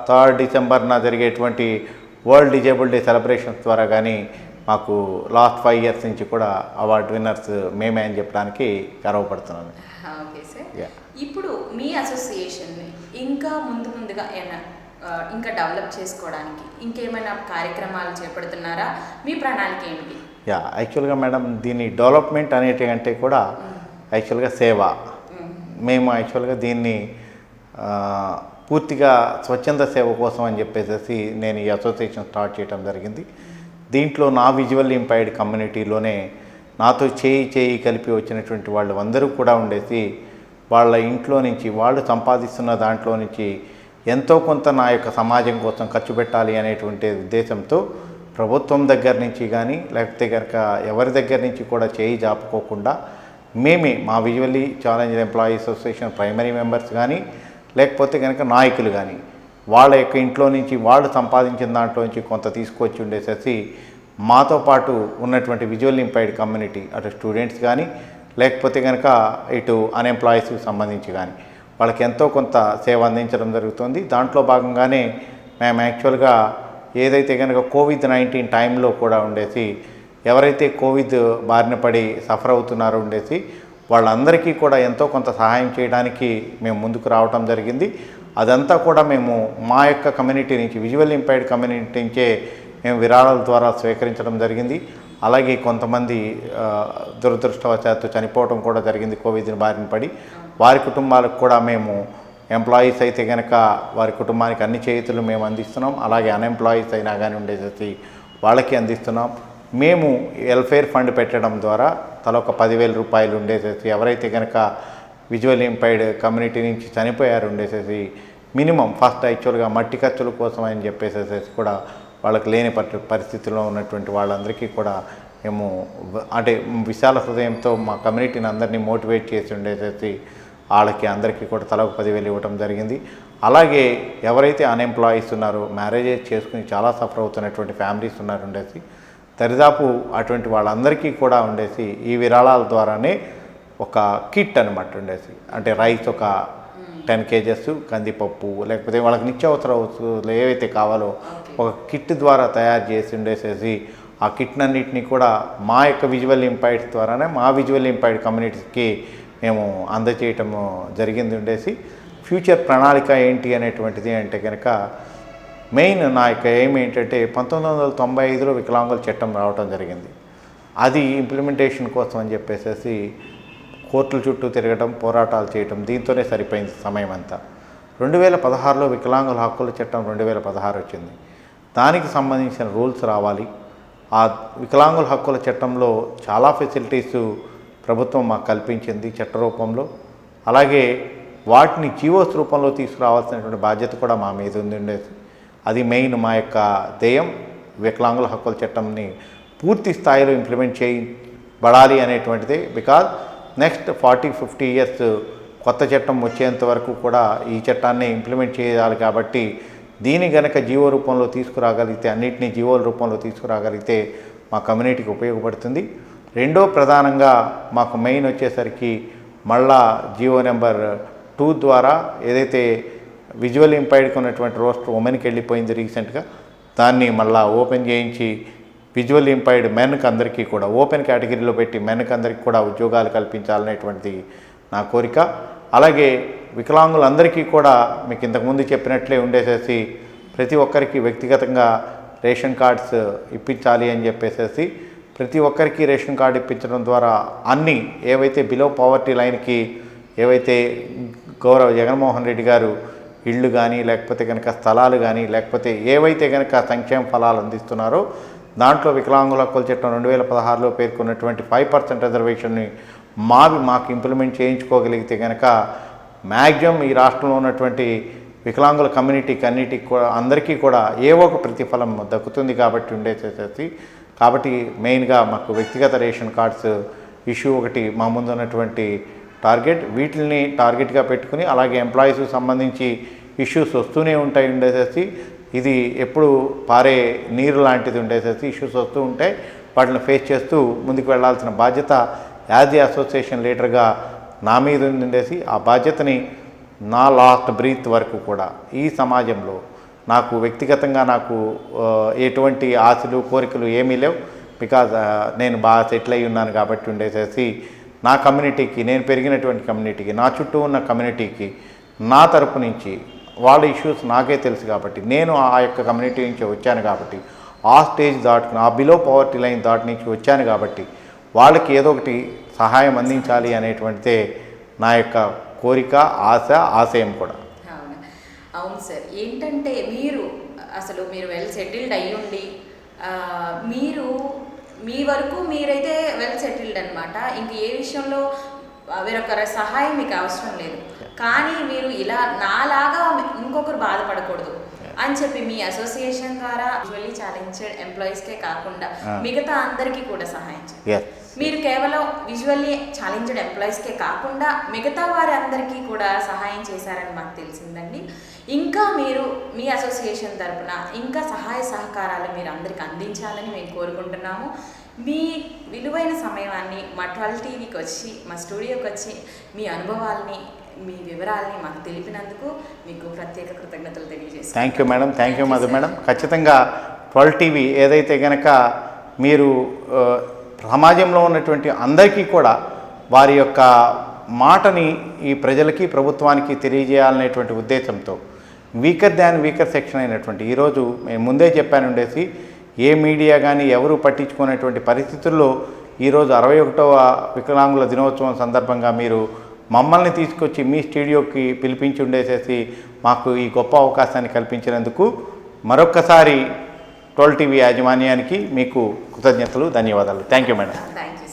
3rd December జరిగేటువంటి వరల్డ్ డిజేబుల్ డే సెలబ్రేషన్స్ ద్వారా కానీ మాకు లాస్ట్ 5 years నుంచి కూడా అవార్డు విన్నర్స్ మేమే అని చెప్పడానికి గర్వపడుతున్నాను. ఓకే సార్, ఇప్పుడు మీ అసోసియేషన్ని ఇంకా ముందుగా ఏమైనా ఇంకా డెవలప్ చేసుకోవడానికి ఇంకేమైనా కార్యక్రమాలు చేపడుతున్నారా? మీ ప్రణాళిక ఏమిటి? యాక్చువల్గా మేడం దీని డెవలప్మెంట్ అనేటి అంటే కూడా యాక్చువల్గా సేవ మేము యాక్చువల్గా దీన్ని ఆ, పూర్తిగా స్వచ్ఛంద సేవ కోసం అని చెప్పేసి నేను ఈ అసోసియేషన్ స్టార్ట్ చేయడం జరిగింది. దీంట్లో నా విజువల్ ఇంపైర్డ్ కమ్యూనిటీలోనే నాతో చేయి కలిపి వచ్చినటువంటి వాళ్ళు అందరూ కూడా ఉండేసి వాళ్ళ ఇంట్లో నుంచి వాళ్ళు సంపాదిస్తున్న దాంట్లో నుంచి ఎంతో కొంత నా యొక్క సమాజం కోసం ఖర్చు పెట్టాలి అనేటువంటి ఉద్దేశంతో ప్రభుత్వం దగ్గర నుంచి కానీ లేకపోతే కనుక ఎవరి దగ్గర నుంచి కూడా చేయి జాపుకోకుండా మేమే మా visually challenge employee association primary members కానీ లేకపోతే కనుక నాయకులు కానీ వాళ్ళ యొక్క ఇంట్లో నుంచి వాళ్ళు సంపాదించిన దాంట్లో నుంచి కొంత తీసుకొచ్చి ఉండేసేసి మాతో పాటు ఉన్నటువంటి విజువల్ ఇంపైర్డ్ కమ్యూనిటీ అటు స్టూడెంట్స్ కానీ లేకపోతే కనుక ఇటు అన్ఎంప్లాయీస్కి సంబంధించి కానీ వాళ్ళకి ఎంతో కొంత సేవ అందించడం జరుగుతుంది. దాంట్లో భాగంగానే మేము యాక్చువల్గా ఏదైతే కనుక కోవిడ్-19 టైంలో కూడా ఉండేసి ఎవరైతే కోవిడ్ బారిన పడి సఫర్ అవుతున్నారో ఉండేసి వాళ్ళందరికీ కూడా ఎంతో కొంత సహాయం చేయడానికి మేము ముందుకు రావటం జరిగింది. అదంతా కూడా మేము మా యొక్క కమ్యూనిటీ నుంచి విజువల్ ఇంపైర్డ్ కమ్యూనిటీ నుంచే మేము విరాళాల ద్వారా స్వీకరించడం జరిగింది. అలాగే కొంతమంది దురదృష్టవశాత్తు చనిపోవడం కూడా జరిగింది కోవిడ్ని బారిన పడి. వారి కుటుంబాలకు కూడా మేము ఎంప్లాయీస్ అయితే కనుక వారి కుటుంబానికి అన్ని చేతులు మేము అందిస్తున్నాం. అలాగే అన్ఎంప్లాయీస్ అయినా కానీ ఉండేసేసి వాళ్ళకి అందిస్తున్నాం. మేము వెల్ఫేర్ ఫండ్ పెట్టడం ద్వారా తల ఒక 10,000 రూపాయలు ఉండేసేసి ఎవరైతే కనుక విజువల్ ఇంపైర్డ్ కమ్యూనిటీ నుంచి చనిపోయారు ఉండేసేసి మినిమం ఫస్ట్ యాక్చువల్గా మట్టి ఖర్చుల కోసం అని చెప్పేసేసి కూడా వాళ్ళకి లేని పరిస్థితిలో ఉన్నటువంటి వాళ్ళందరికీ కూడా మేము అంటే విశాల హృదయంతో మా కమ్యూనిటీని అందరినీ మోటివేట్ చేసి ఉండేసేసి వాళ్ళకి అందరికీ కూడా తల ఒక 10,000 ఇవ్వడం జరిగింది. అలాగే ఎవరైతే అన్ఎంప్లాయీస్ ఉన్నారో మ్యారేజెస్ చేసుకుని చాలా సఫర్ అవుతున్నటువంటి ఫ్యామిలీస్ ఉన్నారు ఉండేసి దరిదాపు అటువంటి వాళ్ళందరికీ కూడా ఉండేసి ఈ విరాళాల ద్వారానే ఒక కిట్ అనమాట ఉండేసి అంటే రైస్ ఒక 10 kgs కందిపప్పు లేకపోతే వాళ్ళకి నిత్యావసర వస్తువులు ఏవైతే కావాలో ఒక కిట్ ద్వారా తయారు చేసి ఉండేసేసి ఆ కిట్నన్నింటినీ కూడా మా యొక్క విజువల్ ఇంపైర్డ్స్ ద్వారానే మా విజువల్ ఇంపైర్డ్ కమ్యూనిటీస్కి మేము అందజేయటం జరిగింది ఉండేసి ఫ్యూచర్ ప్రణాళిక ఏంటి అనేటువంటిది అంటే కనుక మెయిన్ నా యొక్క ఎయిమ్ ఏంటంటే 1995లో వికలాంగుల చట్టం రావటం జరిగింది. అది ఇంప్లిమెంటేషన్ కోసం అని చెప్పేసి కోర్టుల చుట్టూ తిరగడం పోరాటాలు చేయటం దీంతోనే సరిపోయింది సమయం అంతా. 2016లో వికలాంగుల హక్కుల చట్టం 2016 వచ్చింది. దానికి సంబంధించిన రూల్స్ రావాలి. ఆ వికలాంగుల హక్కుల చట్టంలో చాలా ఫెసిలిటీస్ ప్రభుత్వం మాకు కల్పించింది చట్ట రూపంలో. అలాగే వాటిని జీవోస్ రూపంలో తీసుకురావాల్సినటువంటి బాధ్యత కూడా మా మీద ఉండేది. అది మెయిన్ మా యొక్క ధ్యేయం. వికలాంగుల హక్కుల చట్టంని పూర్తి స్థాయిలో ఇంప్లిమెంట్ చేయబడాలి అనేటువంటిది. బికాజ్ నెక్స్ట్ 40-50 ఇయర్స్ కొత్త చట్టం వచ్చేంత వరకు కూడా ఈ చట్టాన్ని ఇంప్లిమెంట్ చేయాలి. కాబట్టి దీని గనక జీవో రూపంలో తీసుకురాగలిగితే అన్నింటినీ జీవోల రూపంలో తీసుకురాగలిగితే మా కమ్యూనిటీకి ఉపయోగపడుతుంది. రెండో ప్రధానంగా మాకు మెయిన్ వచ్చేసరికి మళ్ళా జీవో నెంబర్ 2 ద్వారా ఏదైతే విజువల్ ఇంపైర్డ్కి ఉన్నటువంటి రోస్టర్ ఉమెన్కి వెళ్ళిపోయింది రీసెంట్గా, దాన్ని మళ్ళీ ఓపెన్ చేయించి విజువల్ ఇంపైర్డ్ మెన్కి అందరికీ కూడా ఓపెన్ కేటగిరీలో పెట్టి మెన్కి అందరికీ కూడా ఉద్యోగాలు కల్పించాలనేటువంటిది నా కోరిక. అలాగే వికలాంగులందరికీ కూడా మీకు ఇంతకుముందు చెప్పినట్లే ఉండేసేసి ప్రతి ఒక్కరికి వ్యక్తిగతంగా రేషన్ కార్డ్స్ ఇప్పించాలి అని చెప్పేసి ప్రతి ఒక్కరికి రేషన్ కార్డు ఇప్పించడం ద్వారా అన్నీ ఏవైతే బిలో పావర్టీ లైన్కి ఏవైతే గౌరవ జగన్మోహన్ రెడ్డి గారు ఇళ్ళు కానీ లేకపోతే కనుక స్థలాలు కానీ లేకపోతే ఏవైతే కనుక సంక్షేమ ఫలాలు అందిస్తున్నారో దాంట్లో వికలాంగుల హక్కుల చట్టం 2016లో పేర్కొన్నటువంటి 5% రిజర్వేషన్ని మాకు ఇంప్లిమెంట్ చేయించుకోగలిగితే కనుక మ్యాక్సిమం ఈ రాష్ట్రంలో ఉన్నటువంటి వికలాంగుల కమ్యూనిటీకి అన్నిటికి కూడా అందరికీ కూడా ఏవో ఒక ప్రతిఫలం దక్కుతుంది కాబట్టి ఉండేసేసి కాబట్టి మెయిన్గా మాకు వ్యక్తిగత రేషన్ కార్డ్స్ ఇష్యూ ఒకటి మా ముందు ఉన్నటువంటి టార్గెట్. వీటిని టార్గెట్గా పెట్టుకుని అలాగే ఎంప్లాయీస్కి సంబంధించి ఇష్యూస్ వస్తూనే ఉంటాయి ఉండేసేసి ఇది ఎప్పుడు పారే నీరు లాంటిది ఉండేసేసి ఇష్యూస్ వస్తూ ఉంటాయి. వాటిని ఫేస్ చేస్తూ ముందుకు వెళ్లాల్సిన బాధ్యత యాజ్ ఏ అసోసియేషన్ లీడర్గా నా మీద ఉండేసి ఆ బాధ్యతని నా లాస్ట్ బ్రీత్ వరకు కూడా ఈ సమాజంలో నాకు వ్యక్తిగతంగా నాకు ఎటువంటి ఆశలు కోరికలు ఏమీ లేవు. బికాజ్ నేను బాగా సెటిల్ అయి ఉన్నాను కాబట్టి ఉండేసేసి నా కమ్యూనిటీకి నేను పెరిగినటువంటి కమ్యూనిటీకి నా చుట్టూ ఉన్న కమ్యూనిటీకి నా తరపు నుంచి వాళ్ళ ఇష్యూస్ నాకే తెలుసు కాబట్టి నేను ఆ యొక్క కమ్యూనిటీ నుంచి వచ్చాను కాబట్టి ఆ స్టేజ్ దాటుకుని ఆ బిలో పవర్టీ లైన్ దాటి నుంచి వచ్చాను కాబట్టి వాళ్ళకి ఏదో ఒకటి సహాయం అందించాలి అనేటువంటిదే నా యొక్క కోరిక, ఆశ, ఆశయం కూడా. అవును అవును సార్. ఏంటంటే మీరు వెల్ సెటిల్డ్ అయ్యుండి మీరు మీ వరకు మీరైతే వెల్ సెటిల్డ్ అనమాట. ఇంక ఏ విషయంలో వేరొకరి సహాయం మీకు అవసరం లేదు. కానీ మీరు ఇలా నాలాగా ఇంకొకరు బాధపడకూడదు అని చెప్పి మీ అసోసియేషన్ ద్వారా విజువల్లీ ఛాలెంజ్డ్ ఎంప్లాయీస్కే కాకుండా మిగతా అందరికీ కూడా సహాయం చేయండి. మీరు కేవలం విజువల్లీ ఛాలెంజ్డ్ ఎంప్లాయీస్కే కాకుండా మిగతా వారి అందరికీ కూడా సహాయం చేశారని మాకు తెలిసిందండి. ఇంకా మీరు మీ అసోసియేషన్ తరపున ఇంకా సహాయ సహకారాలు మీరు అందరికీ అందించాలని మేము కోరుకుంటున్నాము. మీ విలువైన సమయాన్ని మా 12 టీవీకి వచ్చి మా స్టూడియోకి వచ్చి మీ అనుభవాల్ని మీ వివరాలని మాకు తెలిపినందుకు మీకు ప్రత్యేక కృతజ్ఞతలు తెలియజేస్తాను. Thank you madam. Thank you Madhu madam. ఖచ్చితంగా 12 టీవీ ఏదైతే కనుక మీరు సమాజంలో ఉన్నటువంటి అందరికీ కూడా వారి యొక్క మాటని ఈ ప్రజలకి, ప్రభుత్వానికి తెలియజేయాలనేటువంటి ఉద్దేశంతో వీకర్ సెక్షన్ అయినటువంటి ఈరోజు మేము ముందే చెప్పానుండేసి ఏ మీడియా కానీ ఎవరు పట్టించుకునేటువంటి పరిస్థితుల్లో ఈరోజు 61వ వికలాంగుల దినోత్సవం సందర్భంగా మీరు మమ్మల్ని తీసుకొచ్చి మీ స్టూడియోకి పిలిపించి ఉండేసేసి మాకు ఈ గొప్ప అవకాశాన్ని కల్పించినందుకు మరొక్కసారి 12 టీవీ యాజమాన్యానికి మీకు కృతజ్ఞతలు, ధన్యవాదాలు. Thank you madam. Thank you.